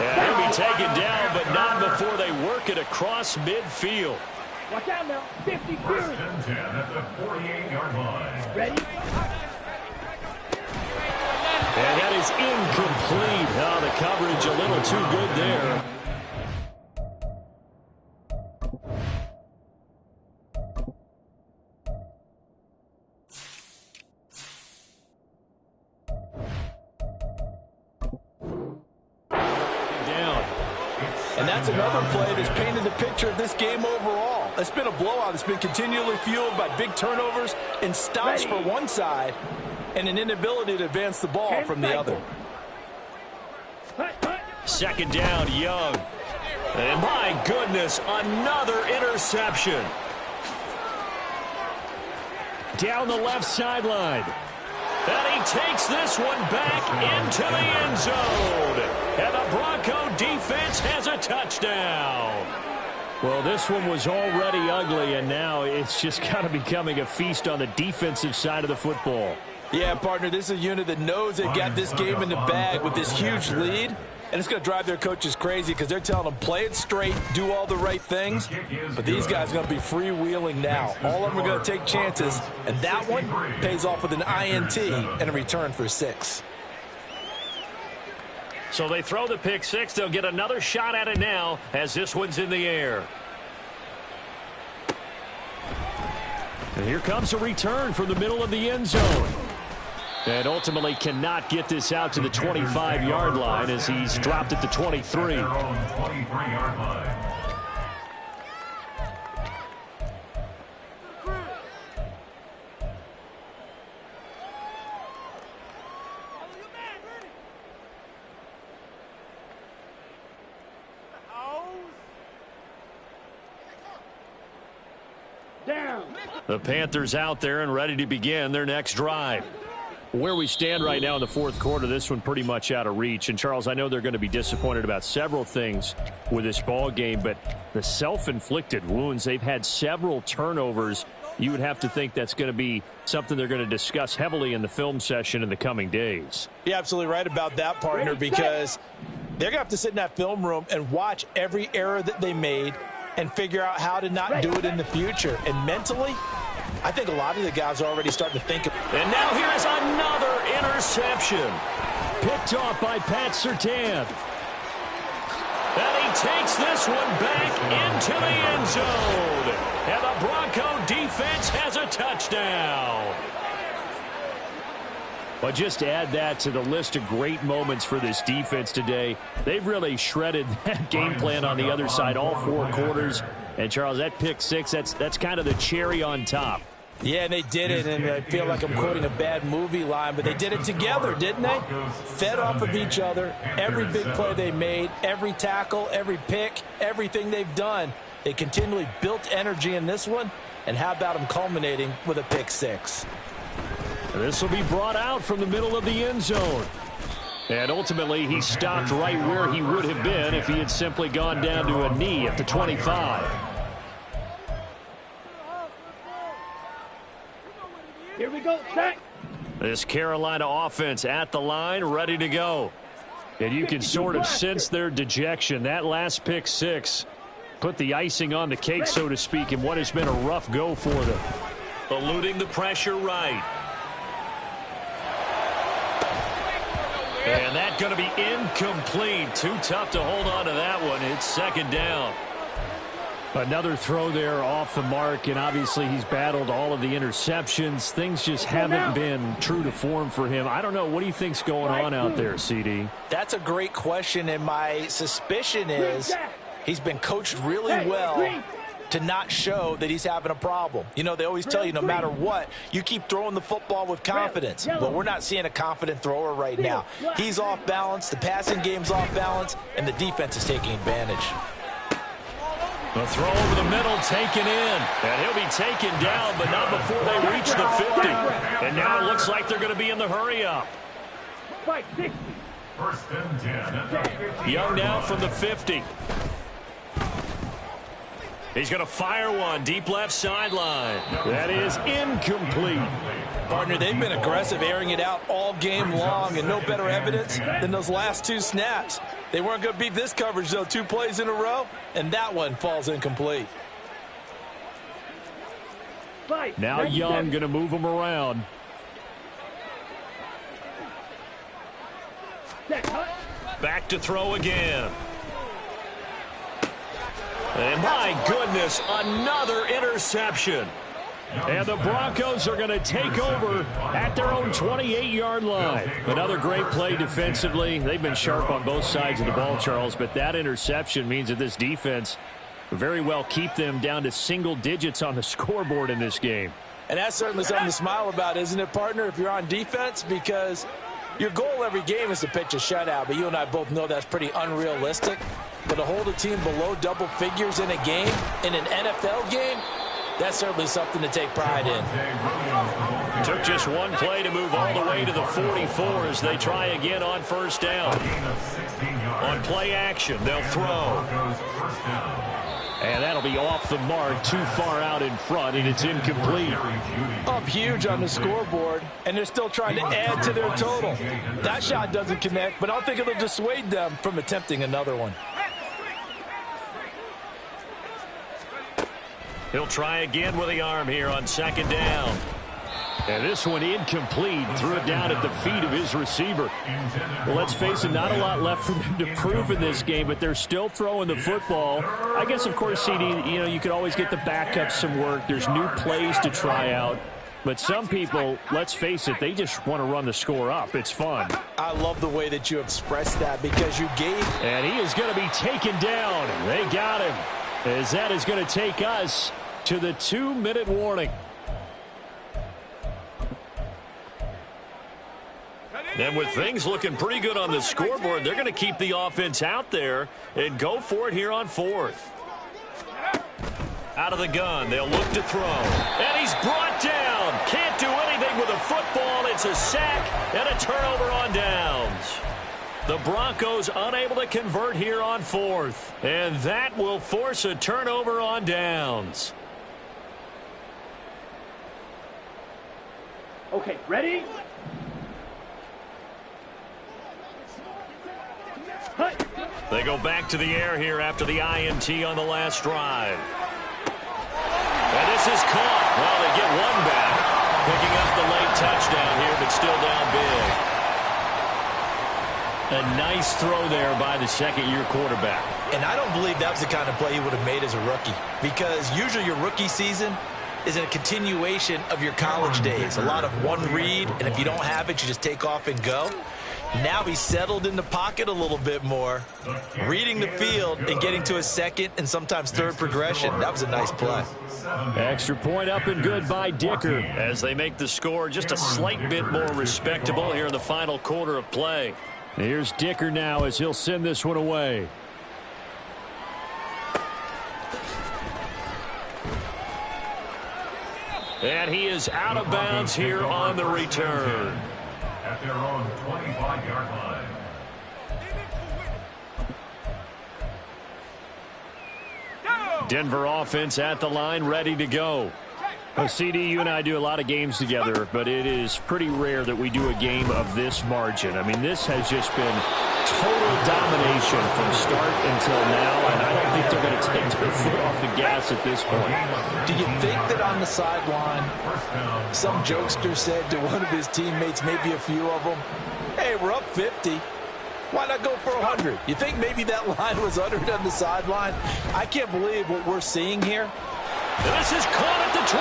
And he'll be taken down, but not before they work it across midfield. Watch out now. 50 Fury. 10 at the 48-yard line. Ready? And that is incomplete. Oh, the coverage a little too good there. And that's another play that's painted the picture of this game overall. It's been a blowout. It's been continually fueled by big turnovers and stops for one side and an inability to advance the ball from the other. Second down, Young. And my goodness, another interception. Down the left sideline. And he takes this one back into the end zone. And the Bronco defense has a touchdown. Well, this one was already ugly, and now it's just kind of becoming a feast on the defensive side of the football. Yeah, partner, this is a unit that knows they've got this game in the bag with this huge lead. And it's going to drive their coaches crazy because they're telling them, play it straight, do all the right things. But these guys are going to be freewheeling now. All of them are going to take chances. And that one pays off with an INT and a return for 6. So they throw the pick six. They'll get another shot at it now as this one's in the air. And here comes a return from the middle of the end zone. And ultimately cannot get this out to the 25-yard line as he's dropped at the 23. 23-yard line. Down. The Panthers out there and ready to begin their next drive. Where we stand right now in the fourth quarter, this one pretty much out of reach. And, Charles, I know they're going to be disappointed about several things with this ball game, but the self-inflicted wounds, they've had several turnovers. You would have to think that's going to be something they're going to discuss heavily in the film session in the coming days. You're absolutely right about that, partner, because they're going to have to sit in that film room and watch every error that they made and figure out how to not do it in the future. And mentally, I think a lot of the guys are already starting to think of it. And now here is another interception. Picked off by Pat Surtain. And he takes this one back into the end zone. And the Bronco defense has a touchdown. Well, just to add that to the list of great moments for this defense today. They've really shredded that game plan on the other side all 4 quarters. And, Charles, that pick 6, that's kind of the cherry on top. Yeah, and they did it, and I feel like I'm quoting a bad movie line, but they did it together, didn't they? Fed off of each other, every big play they made, every tackle, every pick, everything they've done. They continually built energy in this one, and how about them culminating with a pick 6? This will be brought out from the middle of the end zone. And ultimately, he stopped right where he would have been if he had simply gone down to a knee at the 25. Here we go, set. This Carolina offense at the line, ready to go. And you can sort of sense their dejection. That last pick 6 put the icing on the cake, so to speak, in what has been a rough go for them. Eluding the pressure right. And that's going to be incomplete. Too tough to hold on to that one. It's second down. Another throw there off the mark, and obviously he's battled all of the interceptions. Things just haven't been true to form for him. I don't know. What do you think's going on out there, CD? That's a great question, and my suspicion is he's been coached really well to not show that he's having a problem. You know, they always tell you no matter what, you keep throwing the football with confidence. But we're not seeing a confident thrower right now. He's off balance, the passing game's off balance, and the defense is taking advantage. The throw over the middle taken in. And he'll be taken down, but not before they reach the 50. And now it looks like they're going to be in the hurry-up. First and 10. Young now from the 50. He's going to fire one deep left sideline. That is incomplete. Partner, they've been aggressive, airing it out all game long, and no better evidence than those last 2 snaps. They weren't going to beat this coverage, though, 2 plays in a row, and that one falls incomplete. Now Young going to move him around. Back to throw again. And my goodness, another interception. And the Broncos are going to take over at their own 28-yard line. Another great play defensively. They've been sharp on both sides of the ball, Charles, but that interception means that this defense very well keep them down to single digits on the scoreboard in this game. And that's certainly something to smile about, isn't it, partner, if you're on defense? Because your goal every game is to pitch a shutout, but you and I both know that's pretty unrealistic. But to hold a team below double figures in a game, in an NFL game, that's certainly something to take pride in. Took just one play to move all the way to the 44 as they try again on first down. On play action, they'll throw. And that'll be off the mark, too far out in front, and it's incomplete. Up huge on the scoreboard, and they're still trying to add to their total. That shot doesn't connect, but I don't think it'll dissuade them from attempting another one. He'll try again with the arm here on second down. And this one incomplete. Threw it down at the feet of his receiver. Well, let's face it, not a lot left for them to prove in this game, but they're still throwing the football. I guess, of course, CD, you know, you could always get the backups some work. There's new plays to try out. But some people, let's face it, they just want to run the score up. It's fun. I love the way that you expressed that because you gave. And he is going to be taken down. They got him. As that is going to take us to the 2-minute warning. And with things looking pretty good on the scoreboard, they're going to keep the offense out there and go for it here on fourth. Out of the gun, they'll look to throw. And he's brought down. Can't do anything with a football. It's a sack and a turnover on downs. The Broncos unable to convert here on fourth. And that will force a turnover on downs. Okay, ready? They go back to the air here after the INT on the last drive. And this is caught. Well, they get one back. Picking up the late touchdown here, but still down big. A nice throw there by the second-year quarterback. And I don't believe that was the kind of play he would have made as a rookie. Because usually your rookie season, is a continuation of your college days. A lot of one read, and if you don't have it, you just take off and go. Now he's settled in the pocket a little bit more, reading the field and getting to a second and sometimes third progression. That was a nice play. Extra point up and good by Dicker. As they make the score just a slight bit more respectable here in the final quarter of play. Here's Dicker now as he'll send this one away. And he is out of bounds here on the return. At their own 25-yard line. Denver offense at the line, ready to go. Well, CD, you and I do a lot of games together, but it is pretty rare that we do a game of this margin. I mean, this has just been total domination from start until now, and I don't think they're going to take their foot off the gas at this point. Do you think that on the sideline, some jokester said to one of his teammates, maybe a few of them, hey, we're up 50. Why not go for 100? You think maybe that line was uttered on the sideline? I can't believe what we're seeing here. And this is caught at the 20.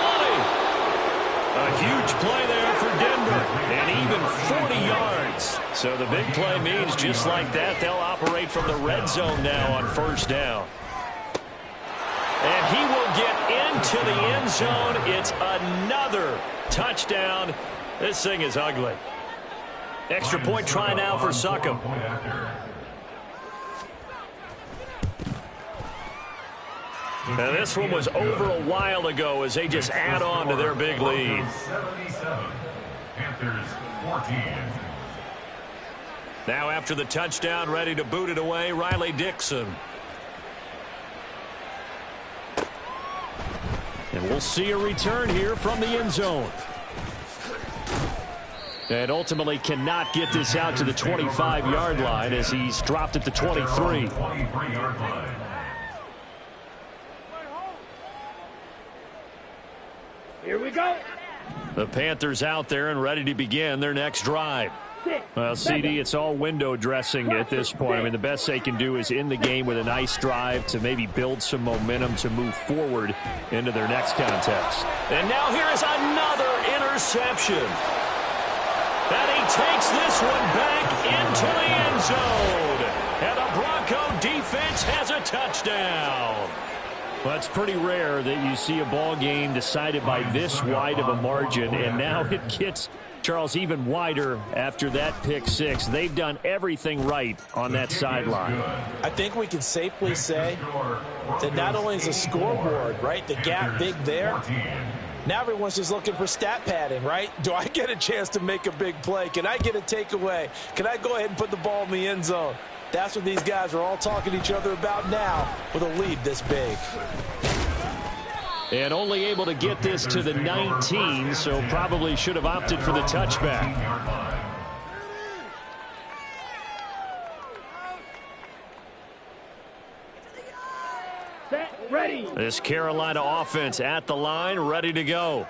A huge play there for Denver, and even 40 yards. So the big play means just like that, they'll operate from the red zone now on first down. And he will get into the end zone. It's another touchdown. This thing is ugly. Extra point try now for Succop. Now this one was over a while ago as they just add on to their big lead. 77. Panthers 14. Now after the touchdown, ready to boot it away, Riley Dixon. And we'll see a return here from the end zone. And ultimately cannot get this out to the 25-yard line as he's dropped at the 23. 23-yard line. Here we go. The Panthers out there and ready to begin their next drive. Well, CD, it's all window dressing at this point. I mean, the best they can do is end the game with a nice drive to maybe build some momentum to move forward into their next contest. And now here is another interception. And he takes this one back into the end zone. And the Bronco defense has a touchdown. Well, it's pretty rare that you see a ball game decided by this wide of a margin, and now it gets, Charles, even wider after that pick six. They've done everything right on that sideline. I think we can safely say that not only is the scoreboard, right, the gap big there, now everyone's just looking for stat padding, right? Do I get a chance to make a big play? Can I get a takeaway? Can I go ahead and put the ball in the end zone? That's what these guys are all talking to each other about now with a lead this big. And only able to get this to the 19, so probably should have opted for the touchback. Set, ready. This Carolina offense at the line, ready to go.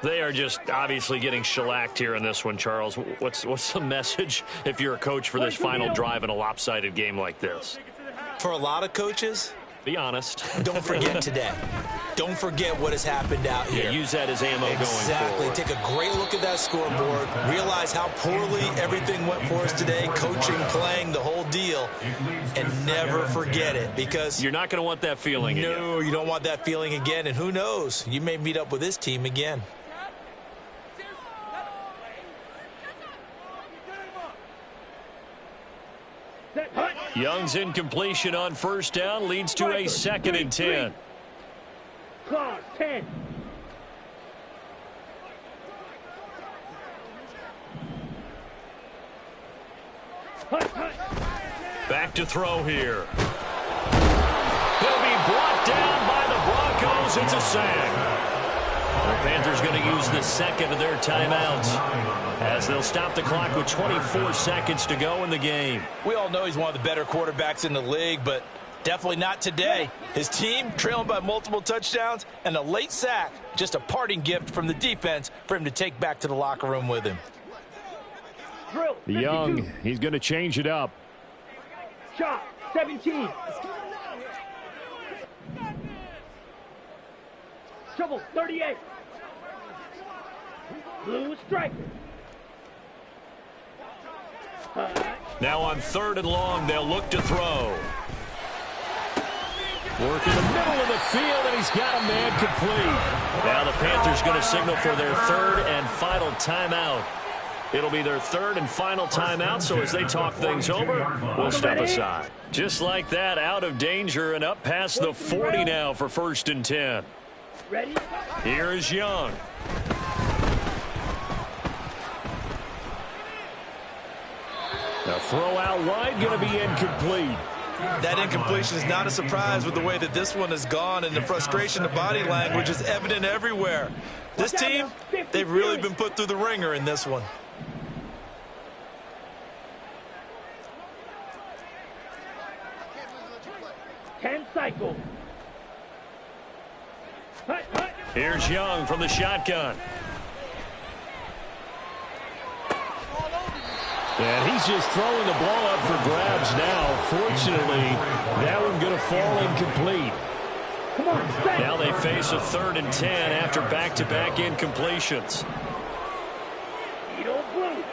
They are just obviously getting shellacked here in this one, Charles. What's the message if you're a coach for this final drive in a lopsided game like this? For a lot of coaches, be honest. Don't forget today. Don't forget what has happened out here. Yeah, use that as ammo going Exactly. forward. Take a great look at that scoreboard. Realize how poorly everything went for us today. Coaching, playing, the whole deal. And never forget it, because you're not going to want that feeling again. No, you don't want that feeling again. And who knows? You may meet up with this team again. Young's incompletion on first down leads to a 2nd and 10. Clock 10. Back to throw here. He'll be brought down by the Broncos. It's a sack. The Panthers going to use the second of their timeouts as they'll stop the clock with 24 seconds to go in the game. We all know he's one of the better quarterbacks in the league, but definitely not today. His team trailing by multiple touchdowns and a late sack, just a parting gift from the defense for him to take back to the locker room with him. Young, he's going to change it up. Shot 17. Trouble, 38. Blue striker. Now on 3rd and long, they'll look to throw. Work in the middle of the field, and he's got a man complete. Now the Panthers going to signal for their 3rd and final timeout. It'll be their 3rd and final timeout, so as they talk things over, we'll step aside. Just like that, out of danger and up past the 40 now for 1st and 10. Ready? Here is Young. The throw out wide going to be incomplete. That incompletion is not a surprise with the way that this one has gone, and the frustration of body language is evident everywhere. This team, they've really been put through the ringer in this one. Cycle. Here's Young from the shotgun. And he's just throwing the ball up for grabs now. Fortunately, that one going to fall incomplete. Come on, now they face a 3rd and 10 after back-to-back incompletions. Beetle blue.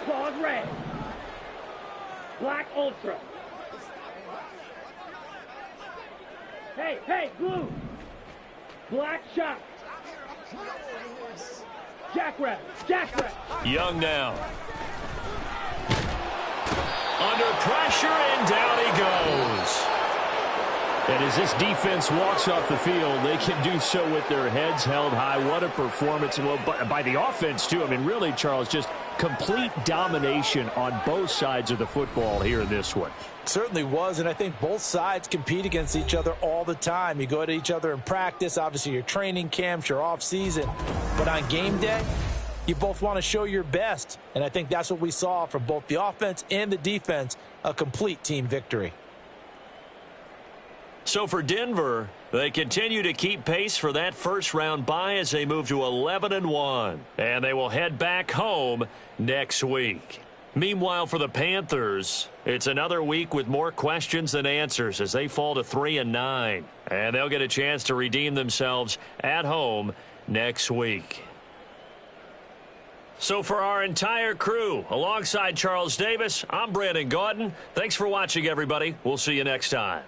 Claws red. Black ultra. Hey, blue. Black shot. Jackrabbit. Young now. Under pressure, and down he goes. And as this defense walks off the field, they can do so with their heads held high. What a performance. Well, by the offense, too. I mean, really, Charles, just complete domination on both sides of the football here in this one. Certainly was, and I think both sides compete against each other all the time. You go at each other in practice, obviously your training camps, your off-season. But on game day, you both want to show your best. And I think that's what we saw from both the offense and the defense, a complete team victory. So for Denver, they continue to keep pace for that first-round bye as they move to 11-1. And they will head back home next week. Meanwhile, for the Panthers, it's another week with more questions than answers as they fall to 3-9. And they'll get a chance to redeem themselves at home next week. So for our entire crew, alongside Charles Davis, I'm Brandon Gaudin. Thanks for watching, everybody. We'll see you next time.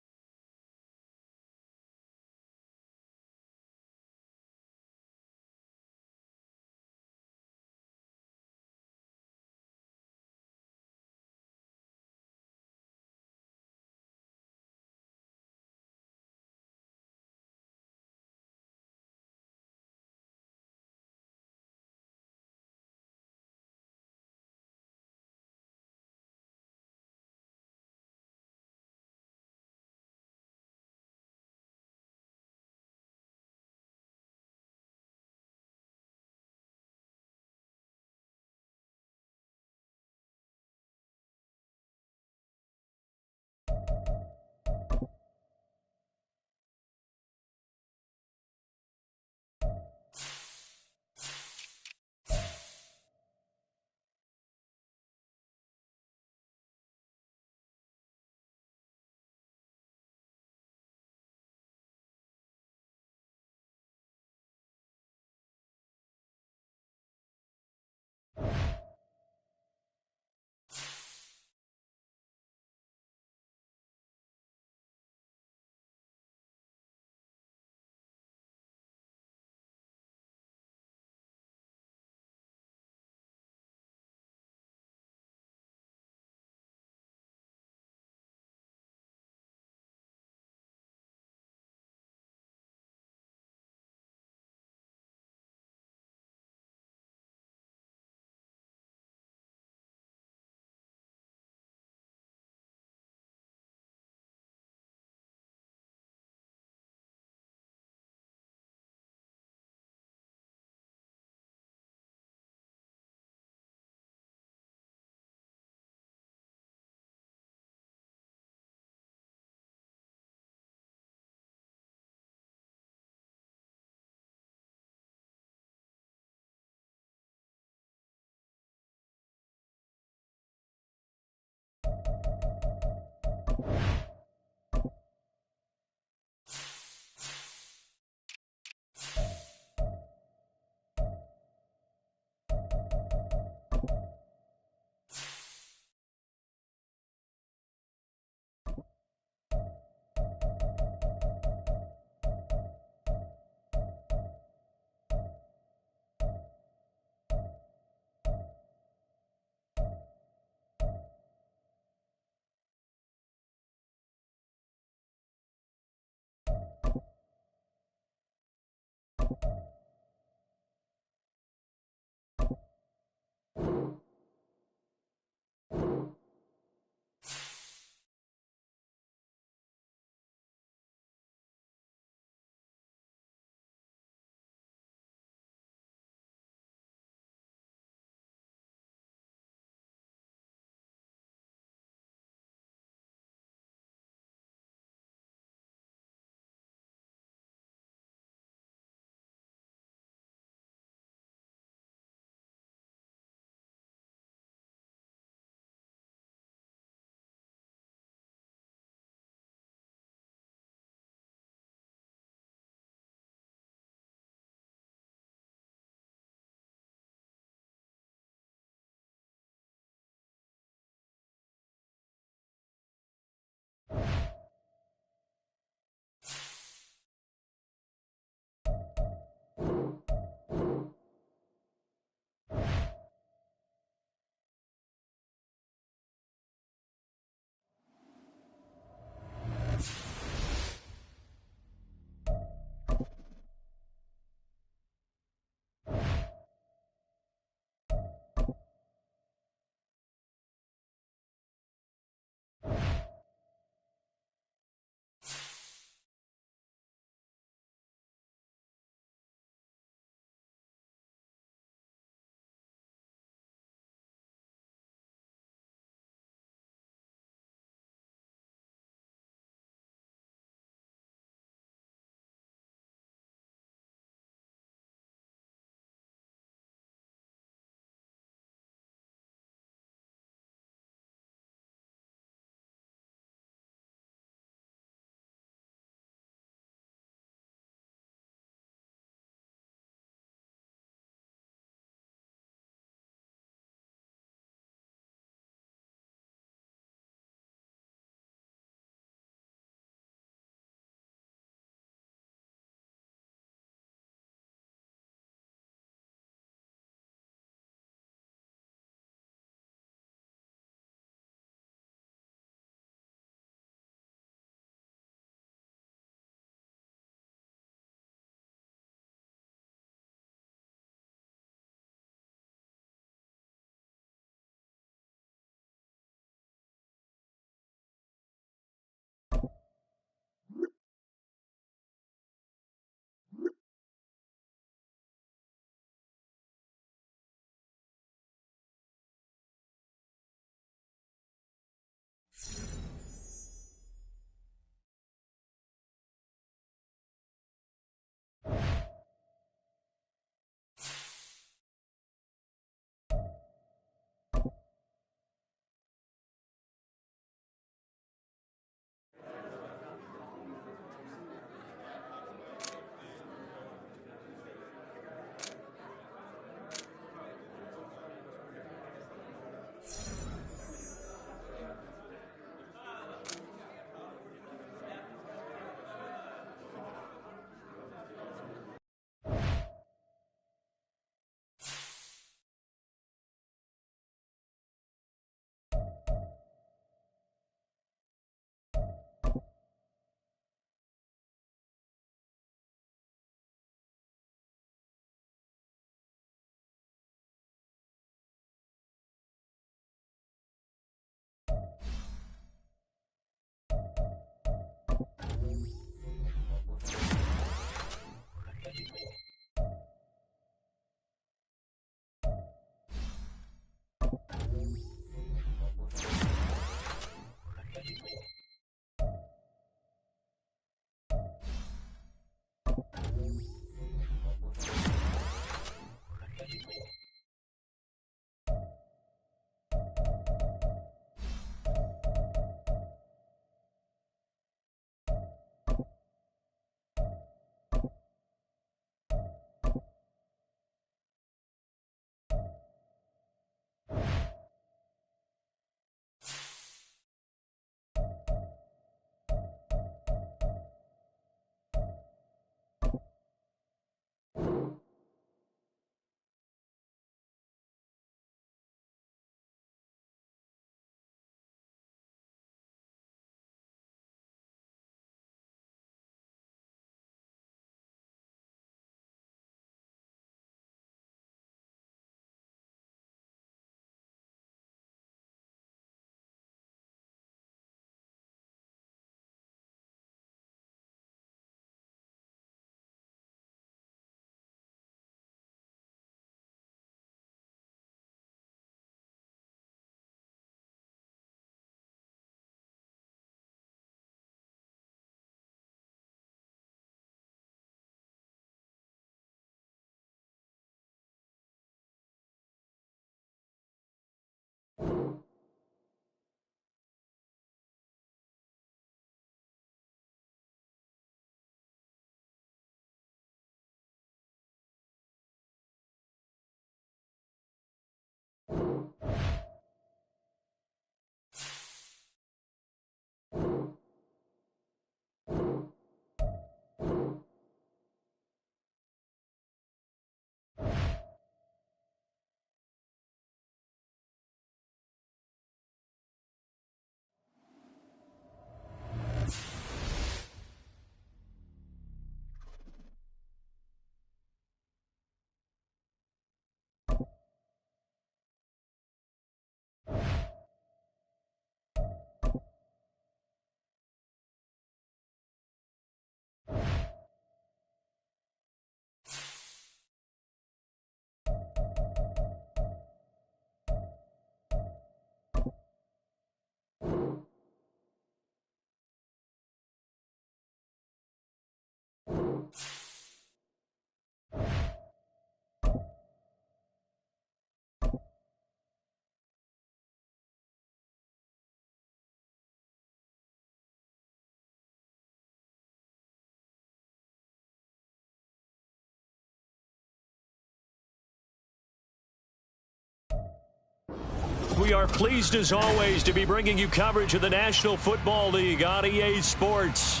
we are pleased as always to be bringing you coverage of the National Football League on EA Sports.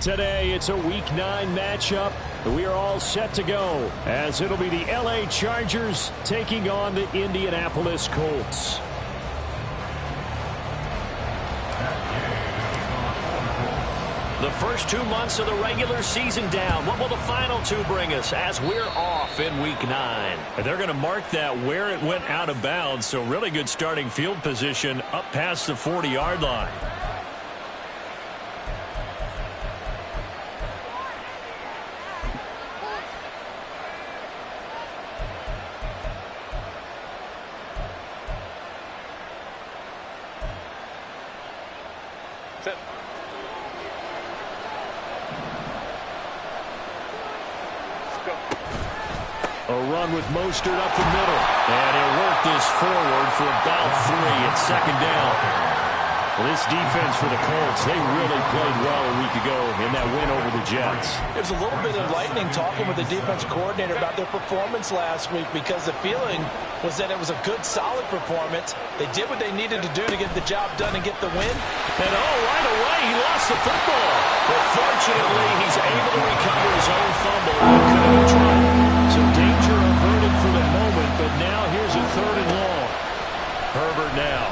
Today, it's a Week 9 matchup. We are all set to go, as it'll be the LA Chargers taking on the Indianapolis Colts. The first 2 months of the regular season down. What will the final 2 bring us as we're off in Week 9? And they're going to mark that where it went out of bounds, so really good starting field position up past the 40-yard line. A run with Mostert up the middle. And he'll work this forward for about 3 at second down. Well, this defense for the Colts, they really played well a week ago in that win over the Jets. It was a little bit enlightening talking with the defense coordinator about their performance last week, because the feeling was that it was a good, solid performance. They did what they needed to do to get the job done and get the win. And right away, he lost the football. But fortunately, he's able to recover his own fumble. He could have been trouble. So danger averted for the moment, but now here's a 3rd and long. Herbert now.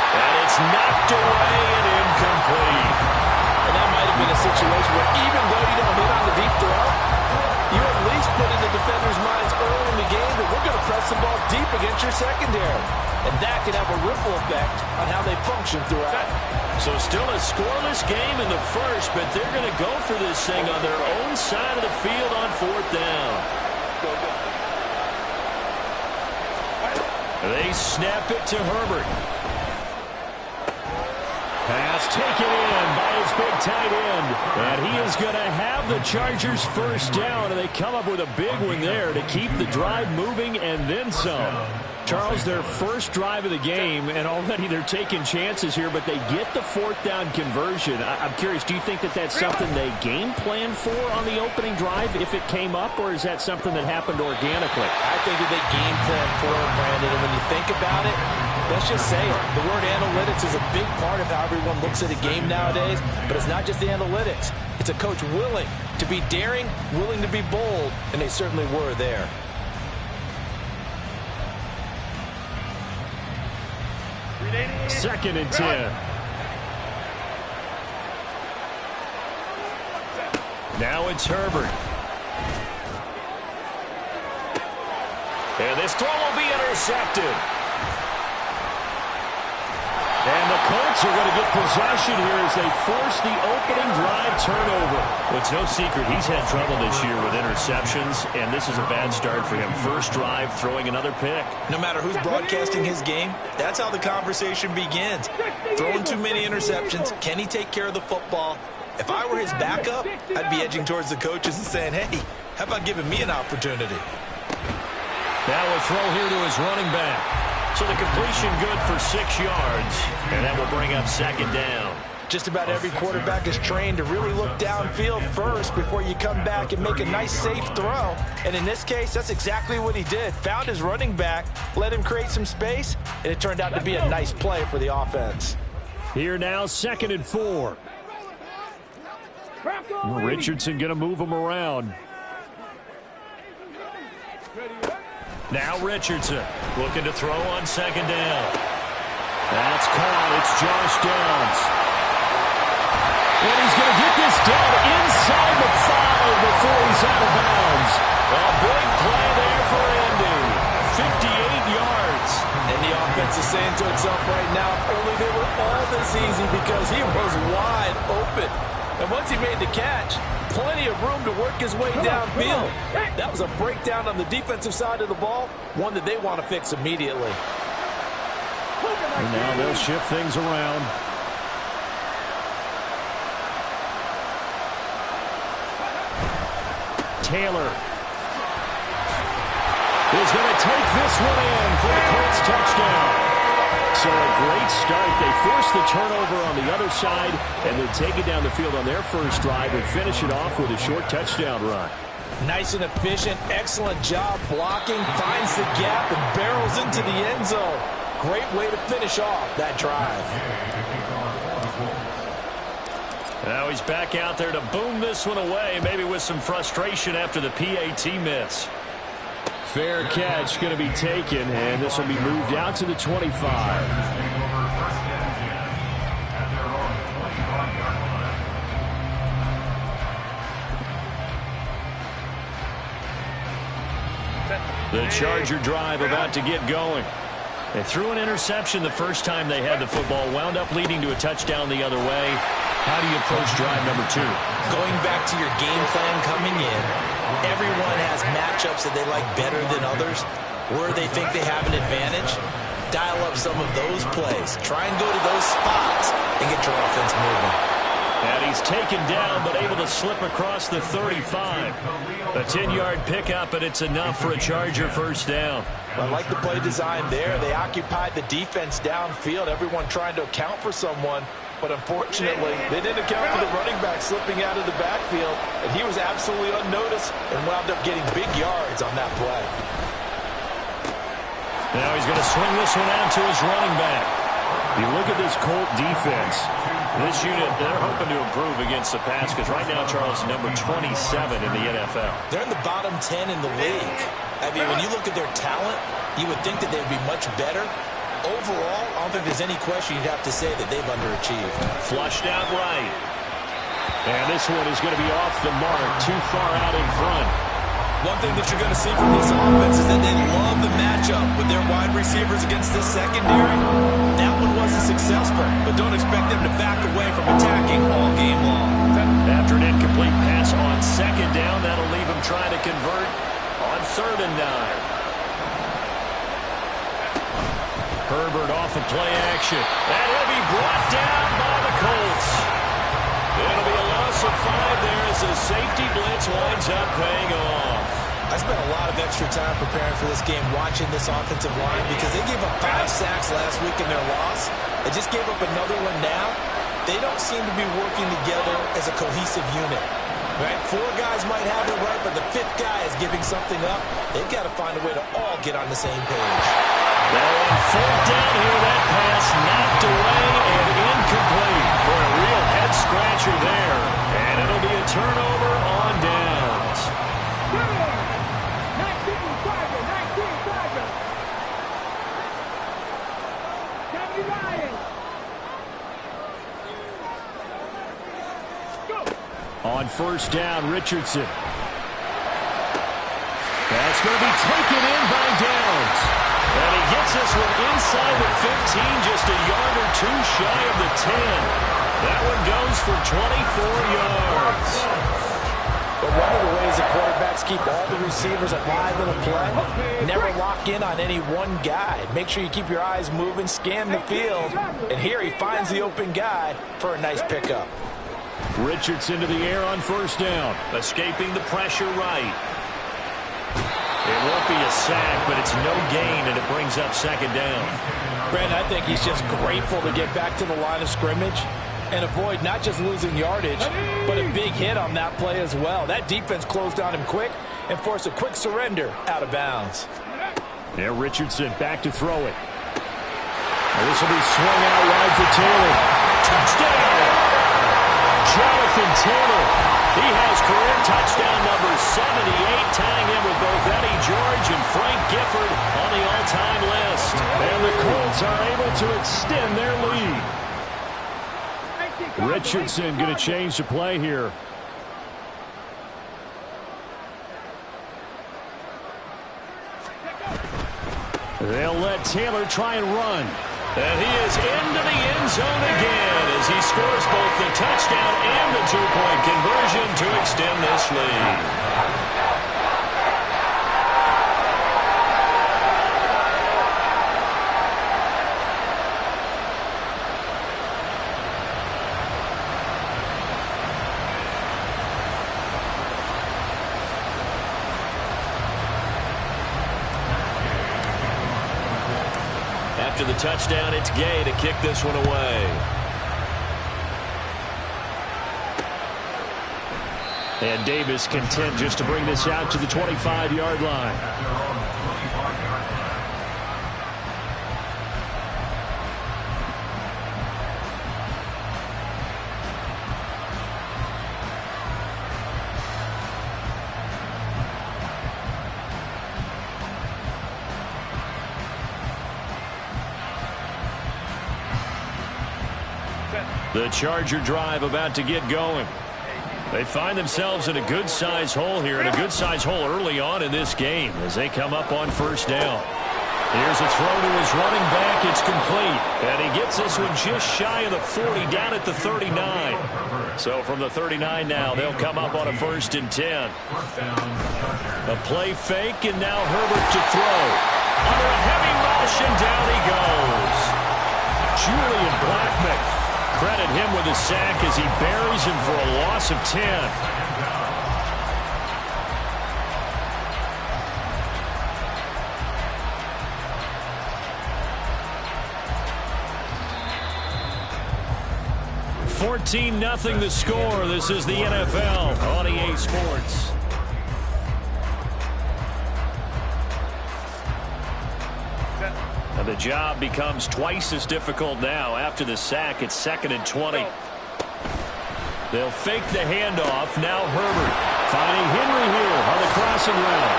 And it's knocked away and incomplete. And that might have been a situation where even though you don't hit on the deep throw, you at least put in the defender's minds early in the game that we're going to press the ball deep against your secondary. And that could have a ripple effect on how they function throughout. So still a scoreless game in the first, but they're going to go for this thing on their own side of the field on 4th down. They snap it to Herbert. Pass taken in by his big tight end. And he is going to have the Chargers first down, and they come up with a big one there to keep the drive moving and then some. Charles, their first drive of the game, and already they're taking chances here, but they get the 4th down conversion. I'm curious, do you think that that's something they game planned for on the opening drive if it came up, or is that something that happened organically? I think that they game planned for it, Brandon, and when you think about it, let's just say it. The word analytics is a big part of how everyone looks at a game nowadays, but it's not just the analytics. It's a coach willing to be daring, willing to be bold, and they certainly were there. Second and 10. Now it's Herbert. And this throw will be intercepted. And the Colts are going to get possession here as they force the opening drive turnover. Well, it's no secret he's had trouble this year with interceptions, and this is a bad start for him. First drive, throwing another pick. No matter who's broadcasting his game, that's how the conversation begins. Throwing too many interceptions, can he take care of the football? If I were his backup, I'd be edging towards the coaches and saying, hey, how about giving me an opportunity? Now a throw here to his running back. So the completion good for 6 yards, and that will bring up second down. Just about every quarterback is trained to really look downfield first before you come back and make a nice, safe throw. And in this case, that's exactly what he did. Found his running back, let him create some space, and it turned out to be a nice play for the offense. Here now, 2nd and 4. Richardson going to move him around. Now Richardson looking to throw on second down. That's caught. It's Josh Downs. And he's going to get this done inside the 5 before he's out of bounds. A big play there for Hendu. 58 yards. And the offense is saying to itself right now, only they were all this easy because he was wide open. And once he made the catch, plenty of room to work his way downfield. That was a breakdown on the defensive side of the ball, one that they want to fix immediately. And now they'll shift things around. Taylor is going to take this one in for the Colts touchdown. So a great start. They force the turnover on the other side, and then take it down the field on their first drive and finish it off with a short touchdown run. Nice and efficient, excellent job blocking, finds the gap and barrels into the end zone. Great way to finish off that drive. Now he's back out there to boom this one away, maybe with some frustration after the PAT miss. Fair catch going to be taken, and this will be moved out to the 25. The Charger drive about to get going. They threw an interception the first time they had the football, wound up leading to a touchdown the other way. How do you approach drive number 2? Going back to your game plan coming in, everyone has matchups that they like better than others, where they think they have an advantage. Dial up some of those plays. Try and go to those spots and get your offense moving. And he's taken down, but able to slip across the 35. A 10-yard pickup, and it's enough for a Charger first down. I like the play design there. They occupied the defense downfield, everyone trying to account for someone. But unfortunately, they didn't account for the running back slipping out of the backfield, and he was absolutely unnoticed and wound up getting big yards on that play. Now he's going to swing this one out to his running back. You look at this Colt defense. This unit, they're hoping to improve against the pass because right now, Charles, number 27 in the NFL. They're in the bottom 10 in the league. I mean, when you look at their talent, you would think that they'd be much better. Overall, I don't think there's any question you'd have to say that they've underachieved. Flushed out right. And this one is going to be off the mark, too far out in front. One thing that you're going to see from this offense is that they love the matchup with their wide receivers against this secondary. That one wasn't successful, but don't expect them to back away from attacking all game long. After an incomplete pass on second down, that'll leave him trying to convert on 3rd and 9. Herbert off of play action. And he'll be brought down by the Colts. It'll be a loss of 5 there as the safety blitz winds up paying off. I spent a lot of extra time preparing for this game watching this offensive line because they gave up 5 sacks last week in their loss. They just gave up another one now. They don't seem to be working together as a cohesive unit. Right? 4 guys might have it right, but the 5th guy is giving something up. They've got to find a way to all get on the same page. Now on 4th down here, that pass knocked away and incomplete for a real head-scratcher there. And it'll be a turnover on downs. 19 Charger. Johnny Ryan. Go. On 1st down, Richardson. That's going to be taken in by Downs. And he gets this one inside the 15, just a yard or 2 shy of the 10. That one goes for 24 yards. But one of the ways that quarterbacks keep all the receivers alive in a play, never lock in on any one guy. Make sure you keep your eyes moving, scan the field, and here he finds the open guy for a nice pickup. Richardson to the air on 1st down. Escaping the pressure right. It won't be a sack, but it's no gain, and it brings up 2nd down. Brandon, I think he's just grateful to get back to the line of scrimmage and avoid not just losing yardage, but a big hit on that play as well. That defense closed on him quick and forced a quick surrender out of bounds. There, Richardson back to throw it. This will be swung out wide for Taylor. Touchdown! Jonathan Taylor. He has career touchdown number 78, tying in with both Eddie George and Frank Gifford on the all-time list. And the Colts are able to extend their lead. Richardson going to change the play here. They'll let Taylor try and run. And he is into the end zone again as he scores both the touchdown and the 2-point conversion to extend this lead. After the touchdown, it's Gay to kick this one away. And Davis content just to bring this out to the 25-yard line. The Charger drive about to get going. They find themselves in a good-sized hole here, and a good-sized hole early on in this game as they come up on first down. Here's a throw to his running back. It's complete. And he gets this one just shy of the 40, down at the 39. So from the 39 now, they'll come up on a 1st and 10. A play fake, and now Herbert to throw. Under a heavy rush, and down he goes. Julian Blackmon. Credit him with a sack as he buries him for a loss of 10. $14-0 the score. This is the NFL on EA Sports. And the job becomes twice as difficult now. After the sack, it's 2nd and 20. They'll fake the handoff. Now Herbert finding Henry here on the crossing route.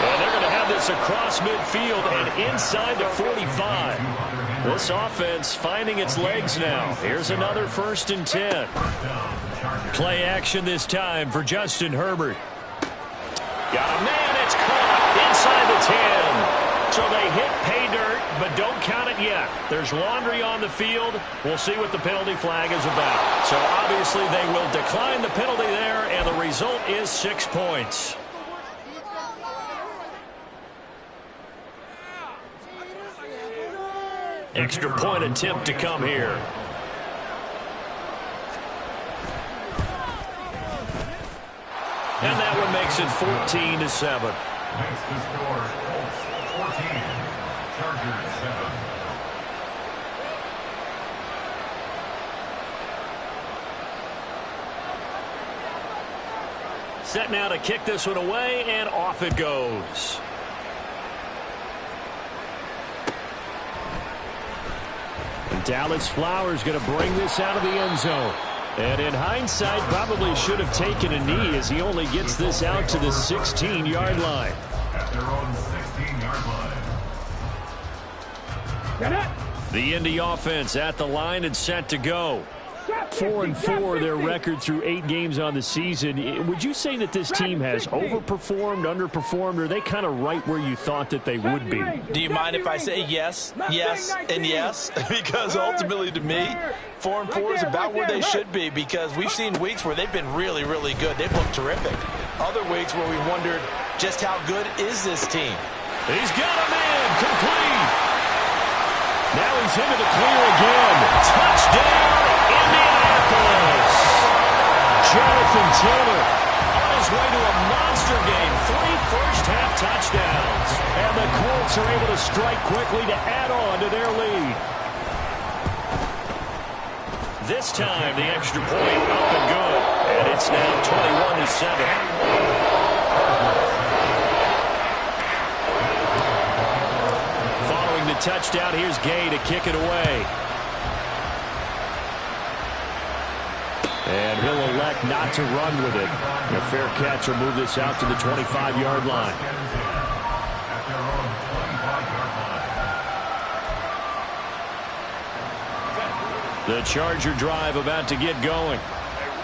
And they're going to have this across midfield and inside the 45. This offense finding its legs now. Here's another 1st and 10. Play action this time for Justin Herbert. Got a man. It's caught inside the 10. So they hit pay dirt, but don't count it yet. There's laundry on the field. We'll see what the penalty flag is about. So obviously they will decline the penalty there, and the result is 6 points. Extra point attempt to come here. And that one makes it 14-7. Makes the score Colts 14, Chargers 7. Set now to kick this one away, and off it goes. And Dallas Flowers going to bring this out of the end zone. And in hindsight, probably should have taken a knee as he only gets this out to the 16-yard line. At their own 16-yard line. The Indy offense at the line and set to go. 4-4 their record through 8 games on the season. Would you say that this team has overperformed, underperformed, or are they kind of right where you thought that they would be? Do you mind if I say yes, yes, and yes? Because ultimately to me, 4-4 is about where they should be, because we've seen weeks where they've been really, really good. They've looked terrific. Other weeks where we wondered just how good is this team. He's got a man complete. Now he's into the clear again. Touchdown, Indianapolis. Jonathan Taylor on his way to a monster game. 3 first-half touchdowns. And the Colts are able to strike quickly to add on to their lead. This time, the extra point up and good. And it's now 21-7. Touchdown. Here's Gay to kick it away. And he'll elect not to run with it. A fair catch will move this out to the 25-yard line. The Charger drive about to get going.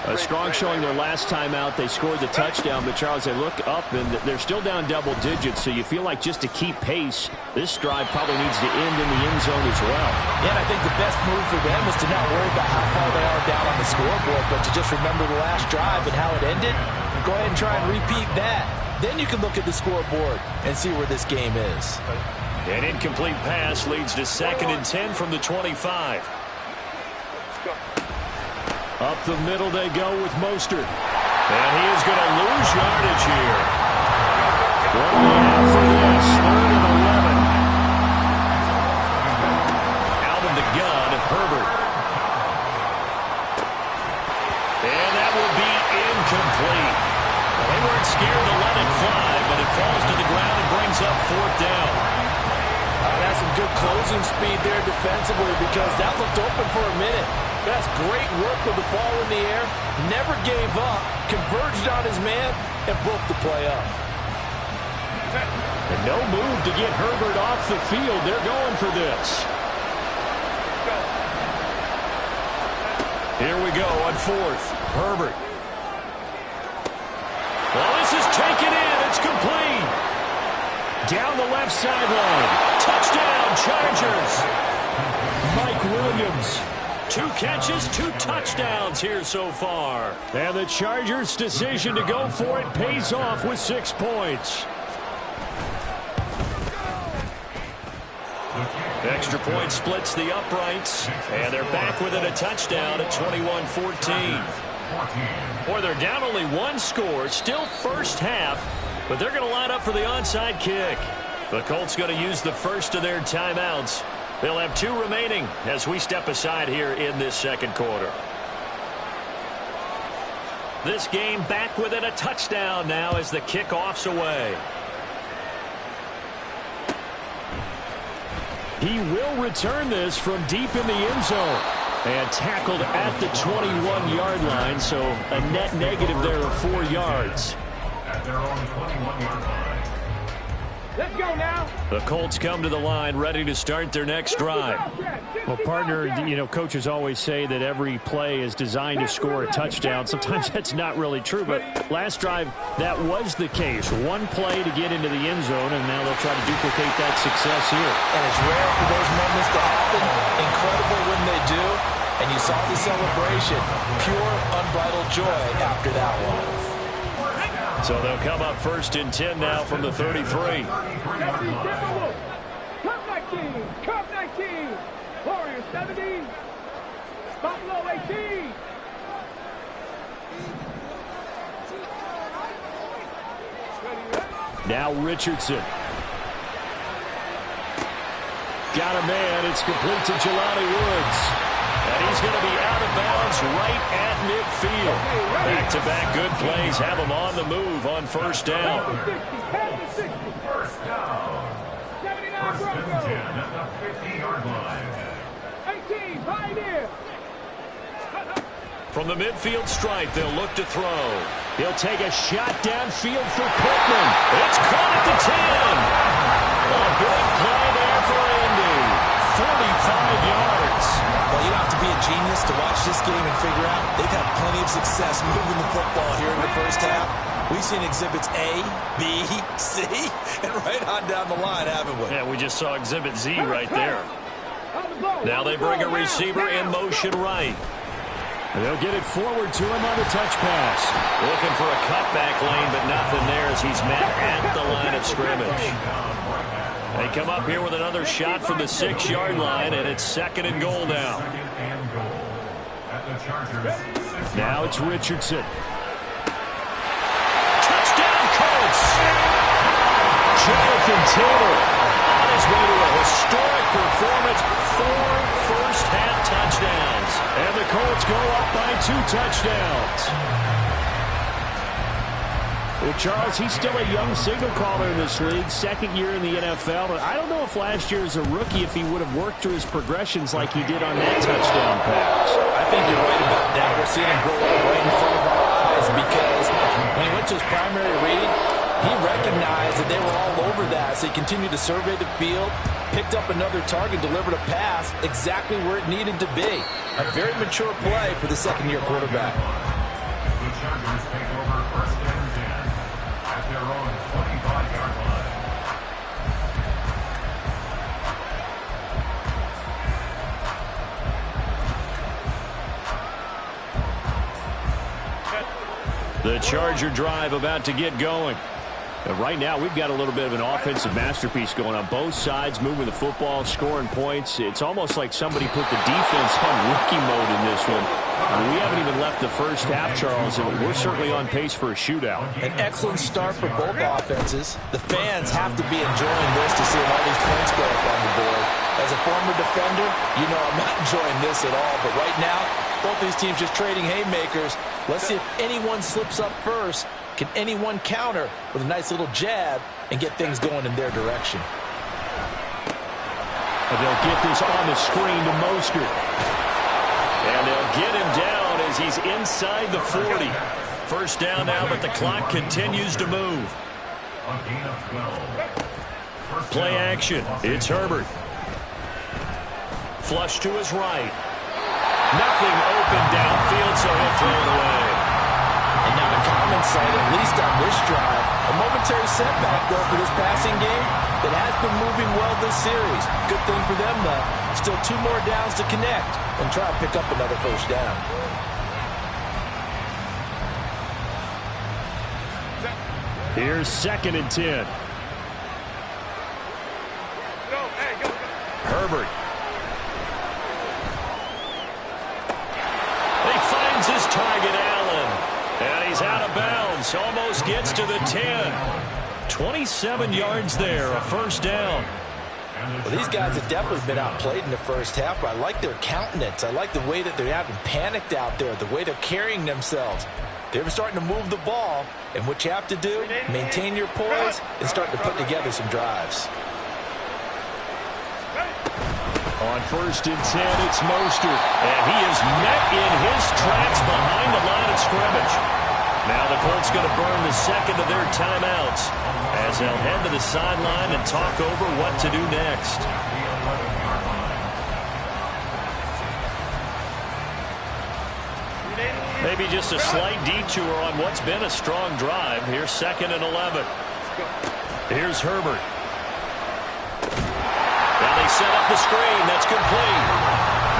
A strong showing their last time out. They scored the touchdown, but Charles, they look up and they're still down double digits, so you feel like just to keep pace, this drive probably needs to end in the end zone as well. Yeah, and I think the best move for them is to not worry about how far they are down on the scoreboard, but to just remember the last drive and how it ended. Go ahead and try and repeat that. Then you can look at the scoreboard and see where this game is. An incomplete pass leads to 2nd and 10 from the 25. Up the middle they go with Mostert. And he is going to lose yardage here. What do we have for this? 3rd and 11. Out of the gun, Herbert. And that will be incomplete. let it fly, but it falls to the ground and brings up fourth down. That's some good closing speed there defensively because that looked open for a minute. That's great work with the ball in the air. Never gave up, converged on his man, and broke the play up. And no move to get Herbert off the field. They're going for this. Here we go on fourth. Herbert. Well, this is taken in. It's complete. Down the left sideline. Touchdown, Chargers. Mike Williams. 2 catches, 2 touchdowns here so far. And the Chargers' decision to go for it pays off with 6 points. Extra point splits the uprights, and they're back within a touchdown at 21-14. Boy, they're down only 1 score, still first half, but they're going to line up for the onside kick. The Colts going to use the first of their timeouts. They'll have 2 remaining as we step aside here in this second quarter. This game back within a touchdown now as the kickoff's away. He will return this from deep in the end zone. And tackled at the 21-yard line, so a net negative there of 4 yards. At their own 21-yard line. Let's go now. The Colts come to the line ready to start their next drive. Well, partner, you know, coaches always say that every play is designed to score a touchdown. Sometimes that's not really true, but last drive, that was the case. 1 play to get into the end zone, and now they'll try to duplicate that success here. And it's rare for those moments to happen. Incredible when they do. And you saw the celebration. Pure, unbridled joy after that one. So they'll come up first and 10 now from the 33. Cup 19, Cup 19, Warriors 70, Buffalo 18. Now Richardson. Got a man. It's complete to Jelani Woods. And he's going to be out of bounds right at midfield. Back-to-back good plays have him on the move on first down. First down. 79 First and 10 Broncos. at the 50-yard line. 18, Pioneer. From the midfield stripe, they'll look to throw. He'll take a shot downfield for Pittman. It's caught at the 10. A big play there for Hendu. 45 yards. Well, you don't have to be a genius to watch this game and figure out they've had plenty of success moving the football here in the first half. We've seen exhibits A, B, C, and right on down the line, haven't we? Yeah, we just saw exhibit Z right there. Now they bring a receiver in motion right. And they'll get it forward to him on the touch pass. Looking for a cutback lane, but nothing there as he's met at the line of scrimmage. They come up here with another shot from the 6-yard line, and it's 2nd and goal now. Now it's Richardson. Touchdown, Colts! Jonathan Taylor On his way to a historic performance, 4 first-half touchdowns. And the Colts go up by 2 touchdowns. Well, Charles, he's still a young signal caller in this league, 2nd year in the NFL. But I don't know if last year as a rookie, if he would have worked through his progressions like he did on that touchdown pass. I think you're right about that. We're seeing him grow up right in front of our eyes because when he went to his primary read, he recognized that they were all over that. So he continued to survey the field, picked up another target, delivered a pass exactly where it needed to be. A very mature play for the 2nd-year quarterback. The Chargers take over first and 10 at their own 25-yard line. The Charger drive about to get going. And right now, we've got a little bit of an offensive masterpiece going on both sides, moving the football, scoring points. It's almost like somebody put the defense on rookie mode in this one. We haven't even left the first half, Charles, and we're certainly on pace for a shootout. An excellent start for both offenses. The fans have to be enjoying this to see all these points go up on the board. As a former defender, you know I'm not enjoying this at all. But right now, both these teams just trading haymakers. Let's see if anyone slips up first Can anyone counter with a nice little jab and get things going in their direction? And they'll get this on the screen to Mostert. And they'll get him down as he's inside the 40. First down now, but the clock continues to move. Play action. It's Herbert. Flush to his right. Nothing open downfield, so he'll throw it away. And not a common sight, at least on this drive. A momentary setback, though, for this passing game that has been moving well this series. Good thing for them, though. Still 2 more downs to connect and try to pick up another first down. Here's 2nd and 10. Herbert. He finds his target, Allen. And he's out of bounds. Almost gets to the 10. 27 yards there, a first down. Well, these guys have definitely been outplayed in the first half, but I like their countenance. I like the way that they haven't panicked out there, the way they're carrying themselves. They're starting to move the ball, and what you have to do, maintain your poise and start to put together some drives. On 1st and 10, it's Mostert. And he is met in his tracks behind the line of scrimmage. Now the Colts going to burn the second of their timeouts as they'll head to the sideline and talk over what to do next. Maybe just a slight detour on what's been a strong drive. Here's 2nd and 11. Here's Herbert. Now they set up the screen. That's complete.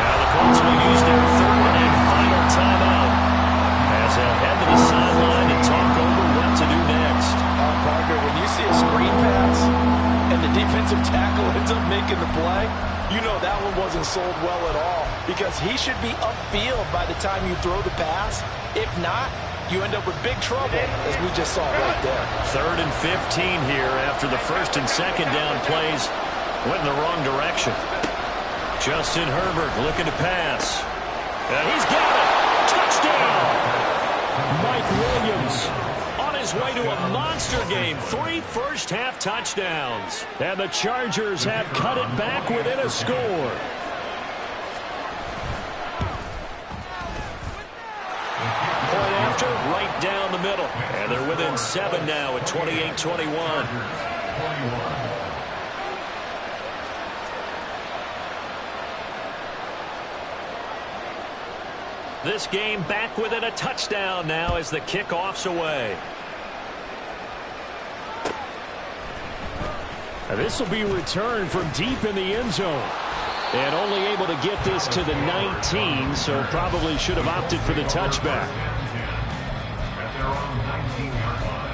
Now the Colts will use their 3rd and final timeout as they'll head to the sideline and talk over what to do next. Parker, when you see a screen pass and the defensive tackle ends up making the play, you know that one wasn't sold well at all because he should be upfield by the time you throw the pass. If not, you end up with big trouble, as we just saw right there. 3rd and 15 here after the 1st and 2nd down plays went in the wrong direction. Justin Herbert looking to pass. And he's got it. Touchdown. Mike Williams On his way to a monster game. 3 first-half touchdowns. and the Chargers have cut it back within a score. Point after, right down the middle. And they're within 7 now at 28-21. This game back within a touchdown now as the kickoff's away. And this will be returned from deep in the end zone. And only able to get this to the 19, so probably should have opted for the touchback. At their own 19-yard line.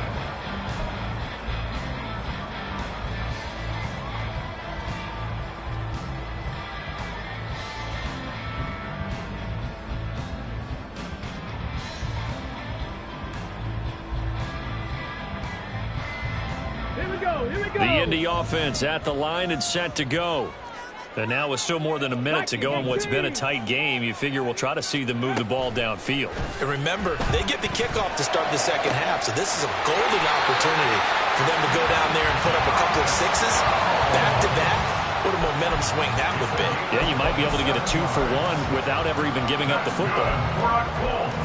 Here we go. Here we go. The Indy offense at the line and set to go. And now with still more than a minute to go in what's been a tight game, you figure we'll try to see them move the ball downfield. And remember, they get the kickoff to start the second half, so this is a golden opportunity for them to go down there and put up a couple of sixes back-to-back. What a momentum swing that would be. Yeah, you might be able to get a 2-for-1 without ever even giving up the football.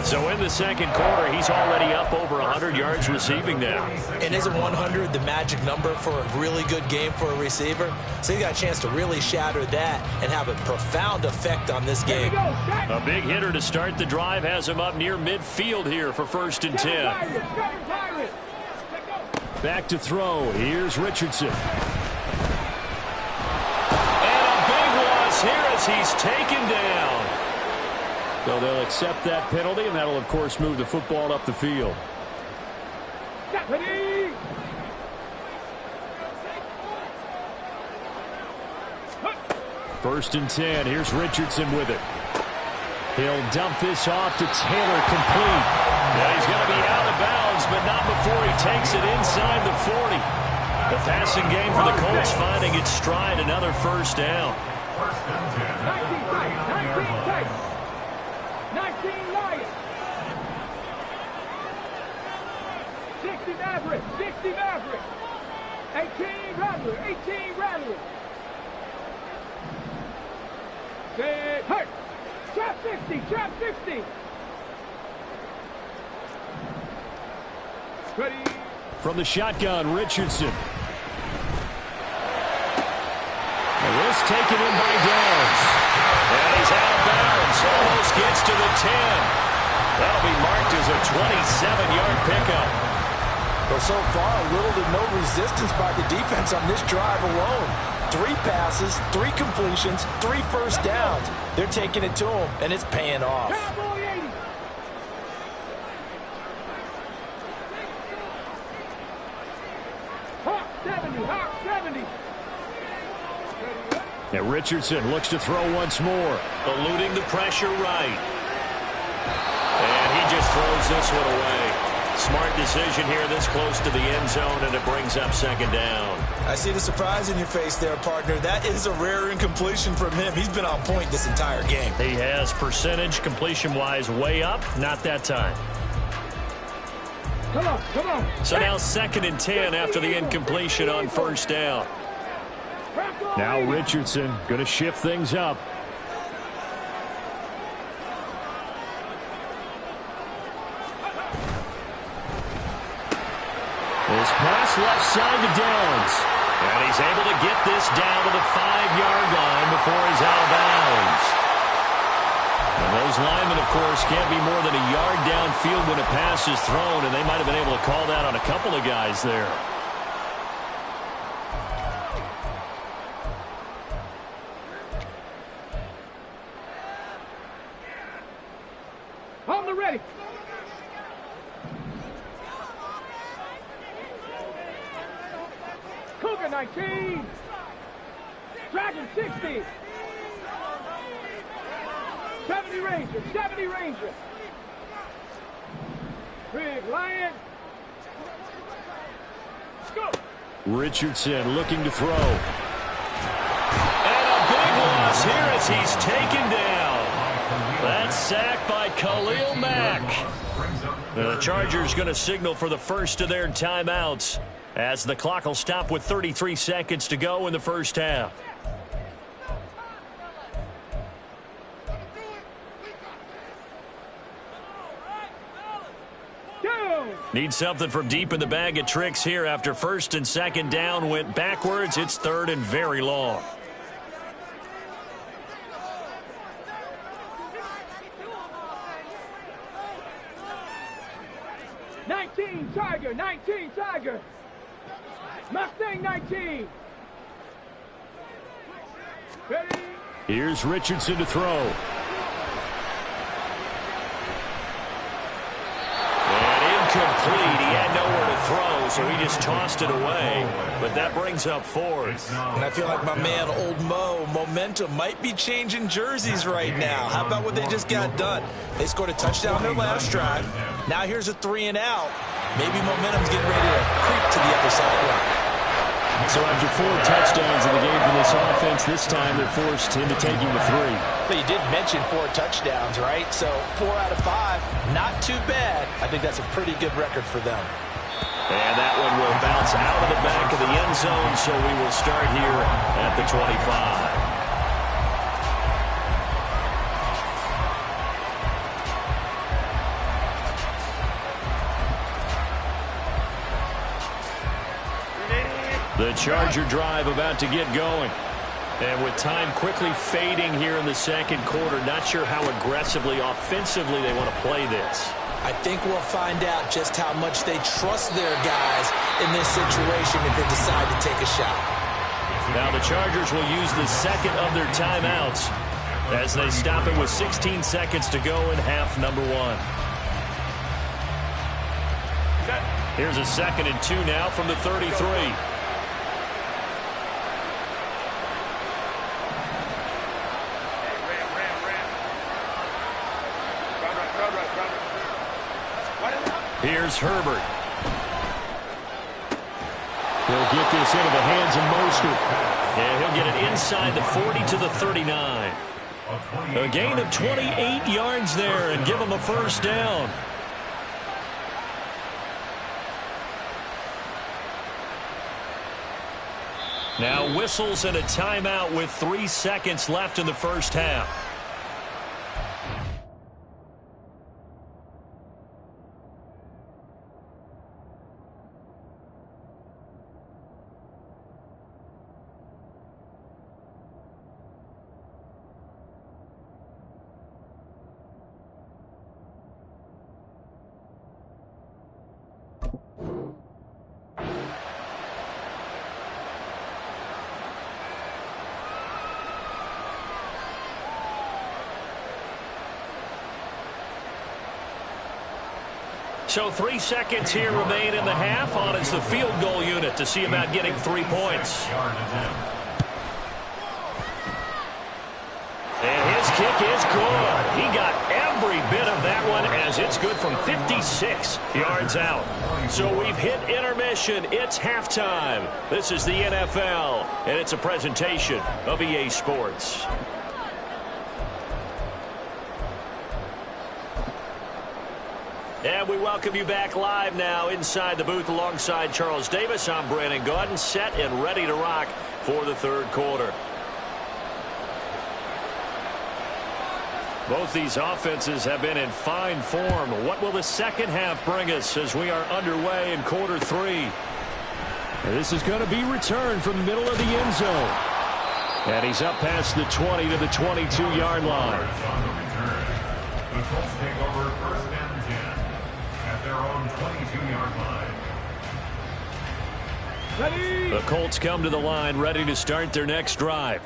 So in the second quarter, he's already up over 100 yards receiving now. And isn't 100 the magic number for a really good game for a receiver? So he got a chance to really shatter that and have a profound effect on this game. A big hitter to start the drive has him up near midfield here for 1st and 10. Back to throw. Here's Richardson. Here as he's taken down. So they'll accept that penalty, and that'll, of course, move the football up the field. Ready. 1st and 10. Here's Richardson with it. He'll dump this off to Taylor, complete. Now he's going to be out of bounds, but not before he takes it inside the 40. The passing game for the Colts finding its stride, another first down. 19 Lions. Maverick. 60 Maverick. 18 Rattler. 18 Rattler. Say, hurt. Trap 60. Trap 60. Ready. From the shotgun, Richardson. And this taken in by Downs. And he's out of bounds. Almost gets to the 10. That'll be marked as a 27-yard pickup. Well, so far, little to no resistance by the defense on this drive alone. 3 passes, 3 completions, 3 first downs. They're taking it to him, and it's paying off. Cowboy 80. Hawk 70. Hawk 70. And Richardson looks to throw once more. Eluding the pressure right. And he just throws this one away. Smart decision here this close to the end zone, and it brings up second down. I see the surprise in your face there, partner. That is a rare incompletion from him. He's been on point this entire game. He has percentage completion-wise way up. Not that time. Come on, come on. So now 2nd and 10 after the incompletion on first down. Now Richardson going to shift things up. This pass left side to Downs. And he's able to get this down to the 5-yard line before he's out of bounds. And those linemen, of course, can't be more than a yard downfield when a pass is thrown, and they might have been able to call that on a couple of guys there. On the ready. Cougar 19. Dragon 60. 70 Ranger. 70 Ranger. Big Lion. Go. Richardson looking to throw. And a big loss here as he's taken down. That's sacked by Khalil Mack. The Chargers going to signal for the first of their timeouts as the clock will stop with 33 seconds to go in the first half. Need something from deep in the bag of tricks here after 1st and 2nd down went backwards. It's 3rd and very long. Tiger, 19 Tiger. Mustang 19. Ready. Here's Richardson to throw. And incomplete. He had nowhere to throw, so he just tossed it away. But that brings up 4th. And I feel like my man, Old Mo, momentum might be changing jerseys right now. How about what they just got done? They scored a touchdown their last drive. Now here's a 3 and out. Maybe momentum's getting ready to creep to the other sideline. So after 4 touchdowns in the game for this offense, this time they're forced into taking the 3. But you did mention 4 touchdowns, right? So 4 out of 5, not too bad. I think that's a pretty good record for them. And that one will bounce out of the back of the end zone, so we will start here at the 25. The Charger drive about to get going. And with time quickly fading here in the second quarter, not sure how aggressively, offensively they want to play this. I think we'll find out just how much they trust their guys in this situation if they decide to take a shot. Now the Chargers will use the second of their timeouts as they stop it with 16 seconds to go in half number 1. Here's a 2nd and 2 now from the 33. Here's Herbert. He'll get this into the hands of Mostert. And he'll get it inside the 40 to the 39. A gain of 28 yards there and give him a first down. Now whistles and a timeout with 3 seconds left in the first half. So 3 seconds here remain in the half. On is the field goal unit to see about getting 3 points. And his kick is good. He got every bit of that one as it's good from 56 yards out. So we've hit intermission. It's halftime. This is the NFL, and it's a presentation of EA Sports. And we welcome you back live now inside the booth alongside Charles Davis. I'm Brandon Gaudin, set and ready to rock for the third quarter. Both these offenses have been in fine form. What will the second half bring us as we are underway in quarter 3? And this is going to be returned from the middle of the end zone. And he's up past the 20 to the 22-yard line. The Colts take over first and 10 at their own 22-yard line. Ready? The Colts come to the line ready to start their next drive.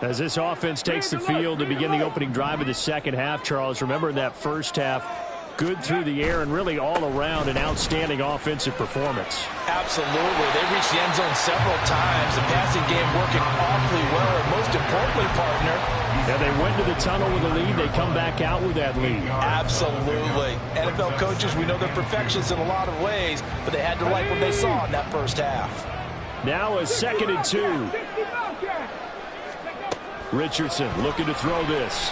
As this offense takes the field to begin the opening drive of the second half, Charles, remember in that first half, good through the air and really all around an outstanding offensive performance. Absolutely. They reached the end zone several times. The passing game working awfully well. And most importantly, partner, yeah, they went to the tunnel with a lead. They come back out with that lead. Absolutely. NFL coaches, we know they're perfectionists in a lot of ways, but they had to like what they saw in that first half. Now a 2nd and 2. Richardson looking to throw this.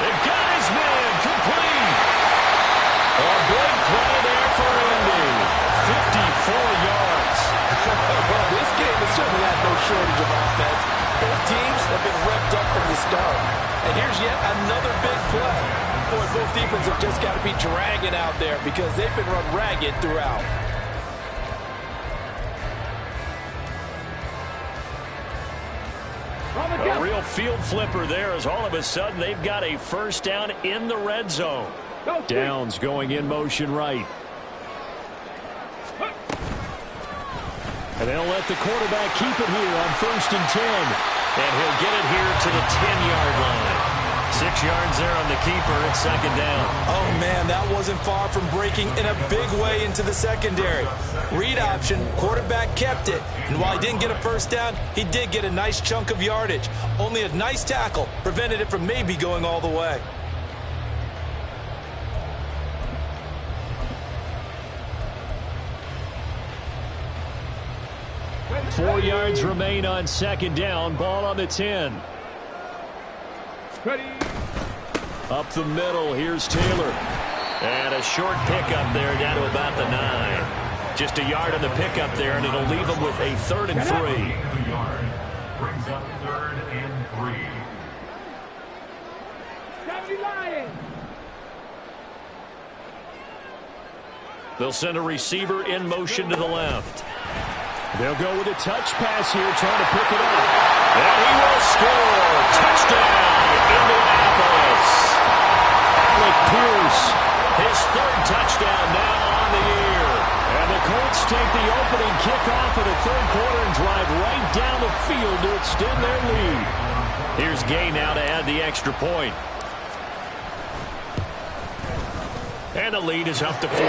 It got his man complete. A big play there for Hendu. 54 yards. Well, this game has certainly had no shortage of offense. Both teams have been revved up from the start. And here's yet another big play. Boy, both defenses have just got to be dragging out there because they've been run ragged throughout. A real field flipper there as all of a sudden they've got a first down in the red zone. Downs going in motion right. And they'll let the quarterback keep it here on 1st and 10. And he'll get it here to the 10-yard line. 6 yards there on the keeper. It's 2nd down. Oh, man, that wasn't far from breaking in a big way into the secondary. Read option, quarterback kept it. And while he didn't get a first down, he did get a nice chunk of yardage. Only a nice tackle prevented it from maybe going all the way. Four yards remain on 2nd down. Ball on the 10. Ready? Up the middle, here's Taylor. And a short pickup there down to about the 9. Just a yard on the pickup there, and it'll leave them with a 3rd and 3. The yard brings up 3rd and 3. 70 Lions. They'll send a receiver in motion to the left. They'll go with a touch pass here, trying to pick it up. And he will score. Touchdown, Indianapolis. Alec Pierce. His 3rd touchdown now on the year. And the Colts take the opening kickoff of the 3rd quarter and drive right down the field to extend their lead. Here's Gay now to add the extra point. And the lead is up to 14.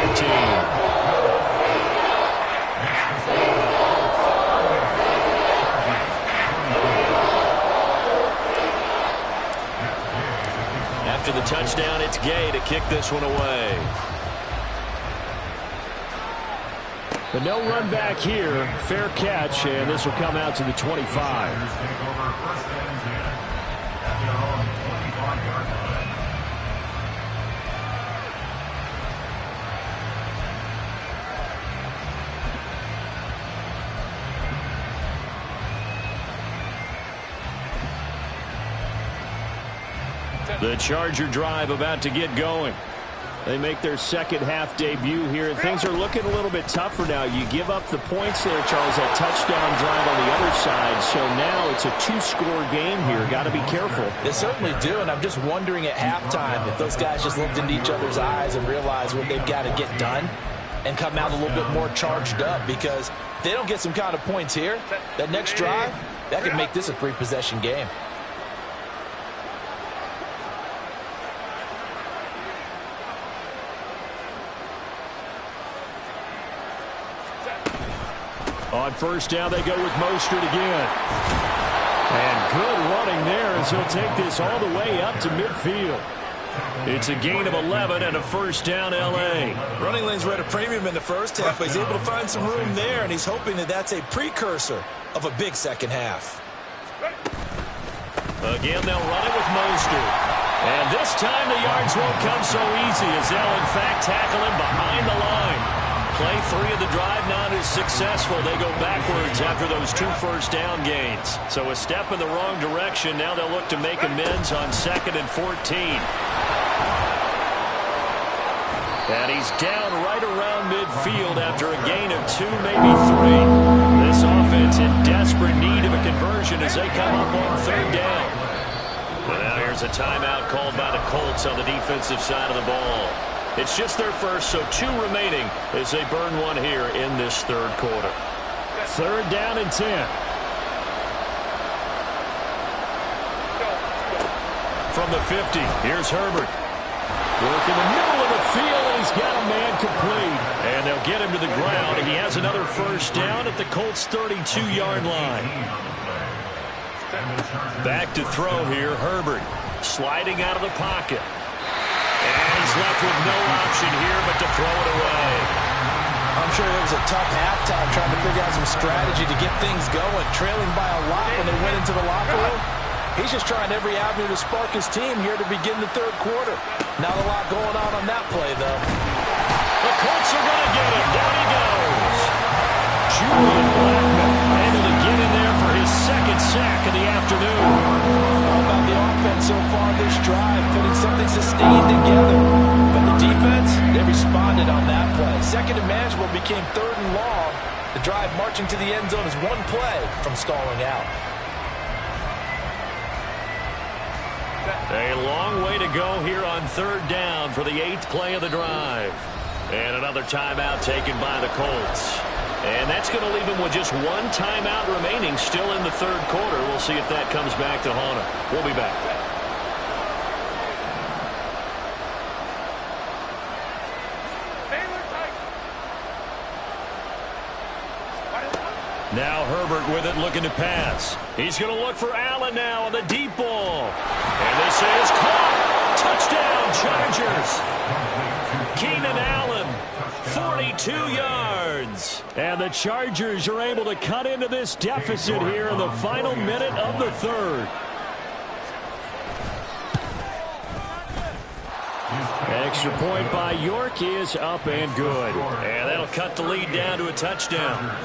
After the touchdown, it's Gay to kick this one away. But no run back here. Fair catch, and this will come out to the 25. The Charger drive about to get going. They make their second half debut here. Things are looking a little bit tougher now. You give up the points there, Charles, that touchdown drive on the other side. So now it's a two-score game here. Got to be careful. They certainly do, and I'm just wondering at halftime if those guys just looked into each other's eyes and realized what they've got to get done and come out a little bit more charged up, because if they don't get some kind of points here, that next drive, that could make this a three-possession game. On first down, they go with Mostert again. And good running there as he'll take this all the way up to midfield. It's a gain of 11 and a first down, L.A. Running lanes were at a premium in the first half, but he's able to find some room there, and he's hoping that that's a precursor of a big second half. Again, they'll run it with Mostert. And this time the yards won't come so easy as they'll, in fact, tackle him behind the line. Play 3 of the drive not as successful. They go backwards after those 2 first down gains. So a step in the wrong direction. Now they'll look to make amends on 2nd and 14. And he's down right around midfield after a gain of 2, maybe 3. This offense in desperate need of a conversion as they come up on 3rd down. Well, now here's a timeout called by the Colts on the defensive side of the ball. It's just their first, so 2 remaining as they burn 1 here in this 3rd quarter. 3rd down and 10. From the 50, here's Herbert. Work in the middle of the field, and he's got a man complete. And they'll get him to the ground. He has another first down at the Colts' 32-yard line. Back to throw here, Herbert. Sliding out of the pocket. And he's left with no option here but to throw it away. I'm sure it was a tough halftime trying to figure out some strategy to get things going. Trailing by a lot when they went into the locker room. He's just trying every avenue to spark his team here to begin the 3rd quarter. Not a lot going on that play, though. The Colts are going to get him. Down he goes. Julian Blackman able to get in there for his 2nd sack of the afternoon. How about the offense so far this drive, putting something sustained together? But the defense, they responded on that play. 2nd and manageable became 3rd and long. The drive marching to the end zone is 1 play from stalling out. A long way to go here on 3rd down for the 8th play of the drive. And another timeout taken by the Colts. And that's going to leave them with just 1 timeout remaining still in the 3rd quarter. We'll see if that comes back to haunt them. We'll be back. Now Herbert with it, looking to pass. He's going to look for Allen now on the deep ball. And this is caught. Touchdown, Chargers. Keenan Allen, 42 yards. And the Chargers are able to cut into this deficit here in the final minute of the 3rd. Extra point by York is up and good. And that'll cut the lead down to a touchdown.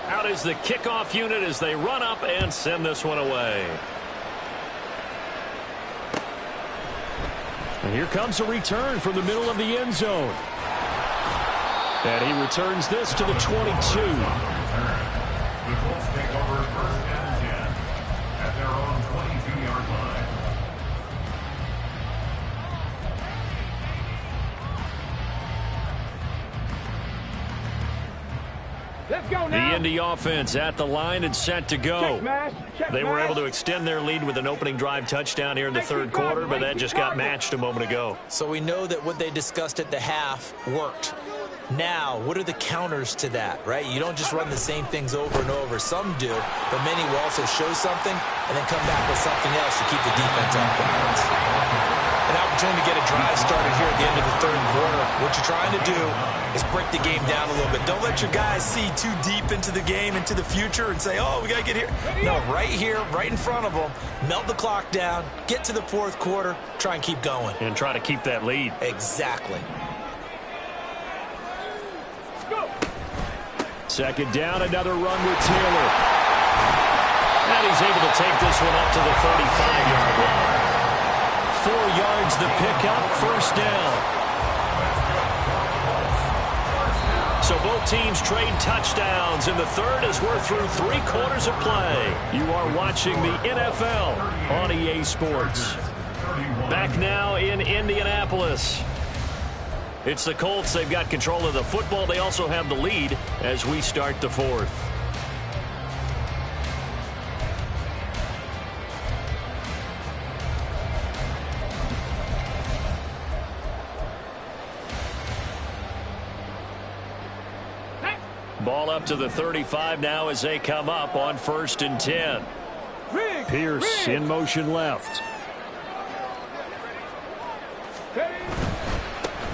Out is the kickoff unit as they run up and send this one away. And here comes a return from the middle of the end zone. And he returns this to the 22. The Colts take over 1st and 10 at their own 22-yard line. Let's go The now. Indy offense at the line and set to go. Check mash. Check They were mash. able to extend their lead with an opening drive touchdown here in the 3rd quarter, but that just got matched a moment ago. So we know that what they discussed at the half worked. Now, what are the counters to that, right? You don't just run the same things over and over. Some do, but many will also show something and then come back with something else to keep the defense off balance. An opportunity to get a drive started here at the end of the 3rd quarter. What you're trying to do is break the game down a little bit. Don't let your guys see too deep into the game, into the future, and say, oh, we got to get here. No, right here, right in front of them, melt the clock down, get to the 4th quarter, try and keep going. And try to keep that lead. Exactly. 2nd down, another run with Taylor. And he's able to take this one up to the 35-yard line. 4 yards the pickup, first down. So both teams trade touchdowns in the third as we're through 3 quarters of play. You are watching the NFL on EA Sports. Back now in Indianapolis. It's the Colts. They've got control of the football. They also have the lead as we start the fourth. Ball up to the 35 now as they come up on 1st and 10. Pierce in motion left.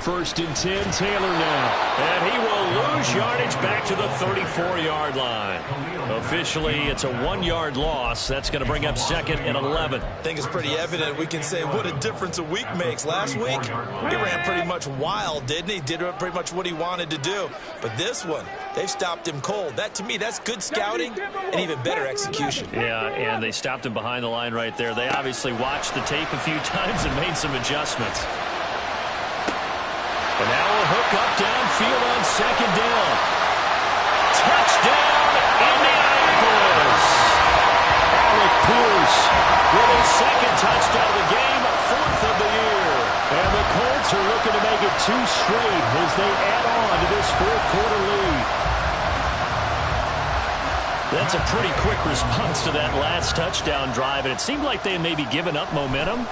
1st and 10, Taylor now. And he will lose yardage back to the 34-yard line. Officially, it's a 1-yard loss. That's going to bring up 2nd and 11. I think it's pretty evident. We can say what a difference a week makes. Last week, he ran pretty much wild, didn't he? Did pretty much what he wanted to do. But this one, they've stopped him cold. That, to me, that's good scouting and even better execution. Yeah, and they stopped him behind the line right there. They obviously watched the tape a few times and made some adjustments. And now a hook up downfield on 2nd down. Touchdown, Indianapolis. Alec Pierce With his 2nd touchdown of the game, 4th of the year. And the Colts are looking to make it 2 straight as they add on to this 4th quarter lead. That's a pretty quick response to that last touchdown drive, and it seemed like they may be giving up momentum.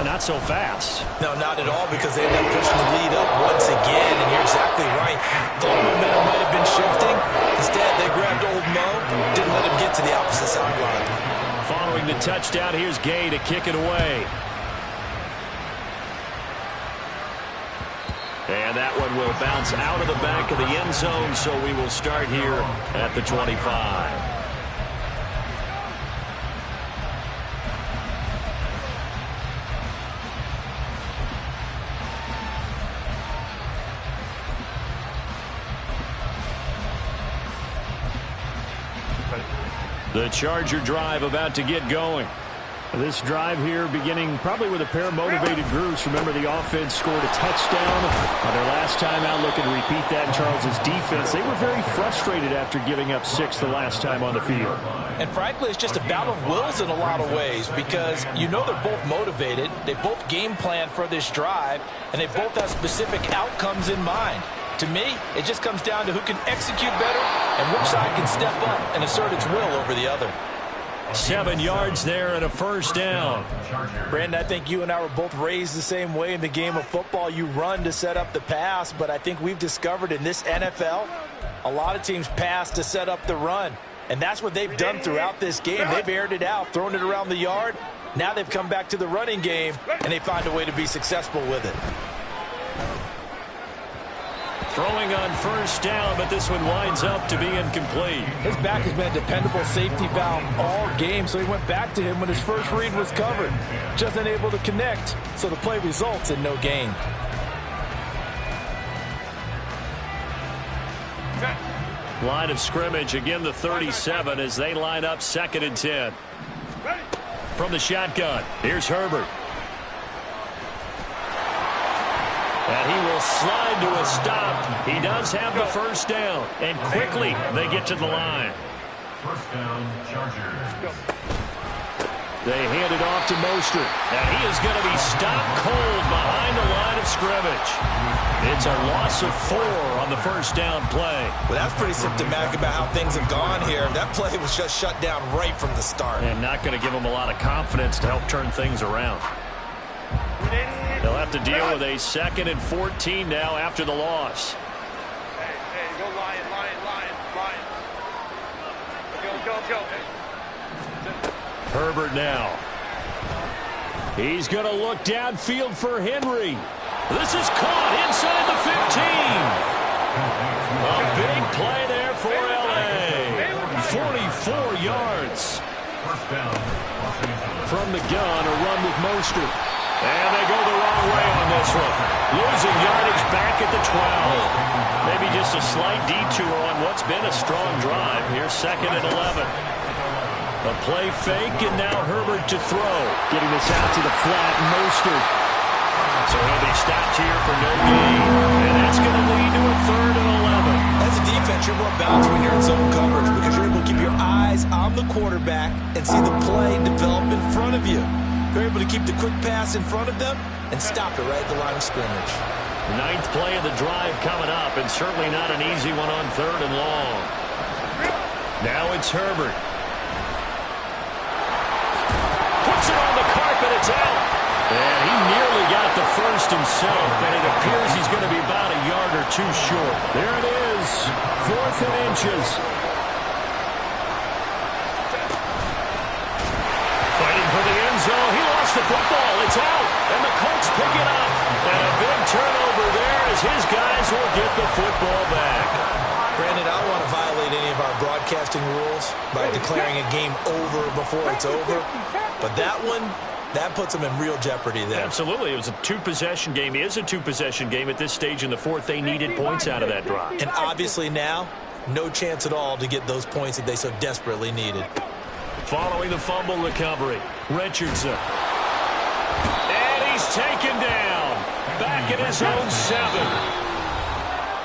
Not so fast. No, not at all, because they end up pushing the lead up once again, and you're exactly right. Thought momentum might have been shifting. Instead, they grabbed old Mo, didn't let him get to the opposite sideline. Following the touchdown, here's Gay to kick it away. And that one will bounce out of the back of the end zone, so we will start here at the 25. The Charger drive about to get going. This drive here beginning probably with a pair of motivated groups. Remember, the offense scored a touchdown on their last time out. Looking to repeat that in Charles's defense. They were very frustrated after giving up 6 the last time on the field. And frankly, it's just a battle of wills in a lot of ways, because you know they're both motivated. They both game plan for this drive, and they both have specific outcomes in mind. To me, it just comes down to who can execute better and which side can step up and assert its will over the other. 7 yards there and a first down. Brandon, I think you and I were both raised the same way in the game of football. You run to set up the pass, but I think we've discovered in this NFL, a lot of teams pass to set up the run. And that's what they've done throughout this game. They've aired it out, thrown it around the yard. Now they've come back to the running game, and they find a way to be successful with it. Throwing on first down, but this one winds up to be incomplete. His back has been a dependable safety valve all game, so he went back to him when his first read was covered. Just unable to connect, so the play results in no gain. Line of scrimmage, again the 37 as they line up 2nd and 10. From the shotgun, here's Herbert. And he will slide to a stop. He does have the first down. And quickly, they get to the line. First down, Chargers. They hand it off to Mostert. And he is going to be stopped cold behind the line of scrimmage. It's a loss of 4 on the first down play. Well, that's pretty symptomatic about how things have gone here. That play was just shut down right from the start. And not going to give him a lot of confidence to help turn things around. They'll have to deal with a 2nd and 14 now after the loss. Hey, go Lion. Go. Herbert now. He's going to look downfield for Henry. This is caught inside the 15. A big play there for L.A. 44 yards. First down, Los Angeles. From the gun, a run with Mostert. And they go the wrong way on this one. Losing yardage back at the 12. Maybe just a slight detour on what's been a strong drive. Here's 2nd and 11. A play fake, and now Herbert to throw. Getting this out to the flat, Mostert. So he'll be stopped here for no gain. And that's going to lead to a 3rd and 11. As a defense, you're more balanced when you're in zone coverage because you're able to keep your eyes on the quarterback and see the play develop in front of you. You're able to keep the quick pass in front of them and stop it right at the line of scrimmage. 9th play of the drive coming up, and certainly not an easy one on 3rd and long. Now it's Herbert. Puts it on the carpet, it's out. And he nearly got the first himself, but it appears he's going to be about a yard or two short. There it is, 4th and inches. Fighting for the end zone. He lost the football. It's out, and the Colts pick it up. And a big turnover there as his guys will get the football back. Brandon, I don't want to violate any of our broadcasting rules by declaring a game over before it's over, but that one, that puts them in real jeopardy there. Absolutely. It was a 2-possession game. It is a 2-possession game at this stage in the 4th. They needed points out of that drive. And obviously now, no chance at all to get those points that they so desperately needed. Following the fumble recovery, Richardson. And he's taken down. Back at his own 7.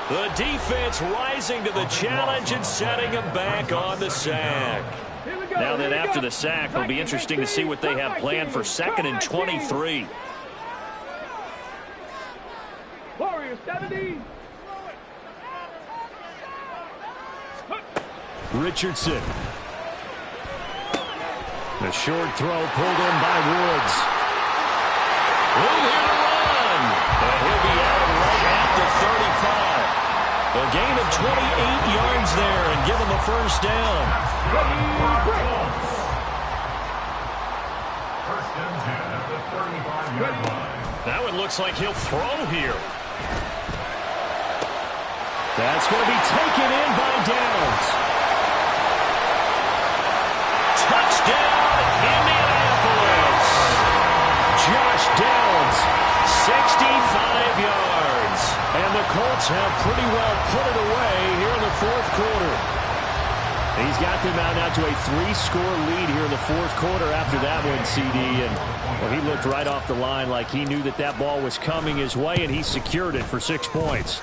The defense rising to the challenge and setting him back on the sack. Now then, after the sack, it'll be interesting to see what they have planned for 2nd and 23. Warriors 70. Richardson. The short throw pulled in by Woods. Room here to run. And he'll be out right at the 35. A gain of 28 yards there and give him a first down. First and 10 at the 35-yard line. Now it looks like he'll throw here. That's going to be taken in by Downs. Touchdown, Indianapolis. Josh Downs, 65 yards. and the Colts have pretty well put it away here in the 4th quarter. He's got them out now to a 3-score lead here in the 4th quarter after that one, CD. And well, he looked right off the line like he knew that that ball was coming his way, and he secured it for 6 points.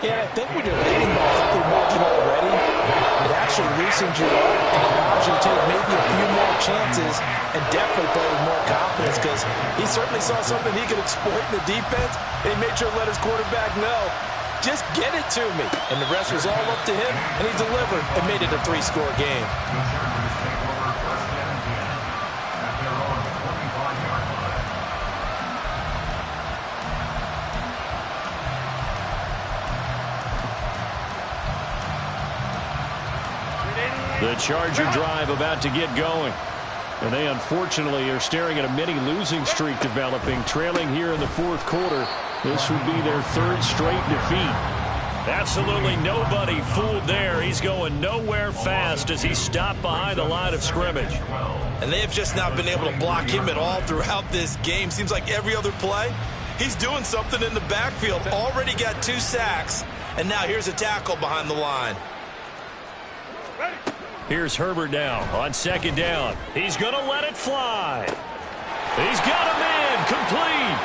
Yeah, I think when you're leading by a healthy margin already, it actually loosens you up and allows you to take maybe a few more chances and definitely play with more confidence because he certainly saw something he could exploit in the defense. And he made sure to let his quarterback know, just get it to me. And the rest was all up to him, and he delivered and made it a 3-score game. The Charger drive about to get going. And they unfortunately are staring at a mini losing streak developing, trailing here in the 4th quarter. This would be their 3rd straight defeat. Absolutely nobody fooled there. He's going nowhere fast as he stopped behind the line of scrimmage. And they have just not been able to block him at all throughout this game. Seems like every other play, he's doing something in the backfield. Already got 2 sacks, and now here's a tackle behind the line. Here's Herbert now on 2nd down. He's going to let it fly. He's got a man complete.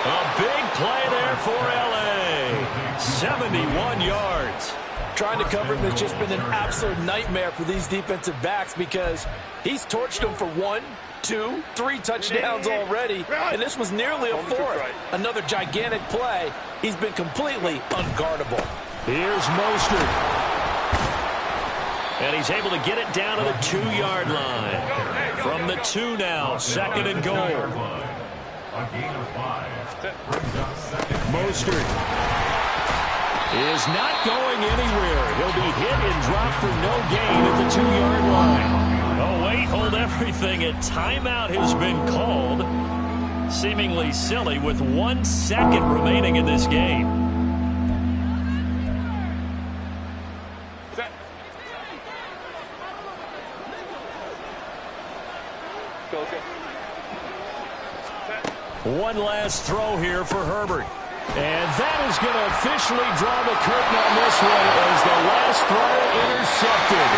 A big play there for L.A. 71 yards. Trying to cover him has just been an absolute nightmare for these defensive backs because he's torched them for 1, 2, 3 touchdowns already, and this was nearly a 4th. Another gigantic play. He's been completely unguardable. Here's Mostert. And he's able to get it down to the 2-yard line. From the 2 now, 2nd and goal. A gain of 5. Brings up 2nd. Mostert is not going anywhere. He'll be hit and dropped for no gain at the 2-yard line. Oh, wait, hold everything. A timeout has been called. Seemingly silly with 1 second remaining in this game. One last throw here for Herbert. And that is going to officially draw the curtain on this one as the last throw intercepted.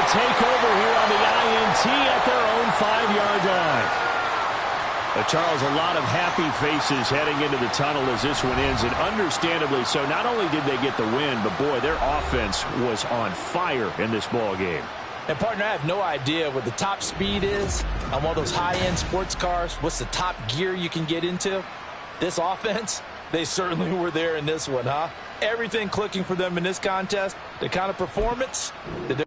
to take over here on the INT at their own 5-yard line. Charles, a lot of happy faces heading into the tunnel as this one ends, and understandably so. Not only did they get the win, but, boy, their offense was on fire in this ball game. And, partner, I have no idea what the top speed is on one of those high-end sports cars. What's the top gear you can get into? This offense, they certainly were there in this one, huh? Everything clicking for them in this contest, the kind of performance that they're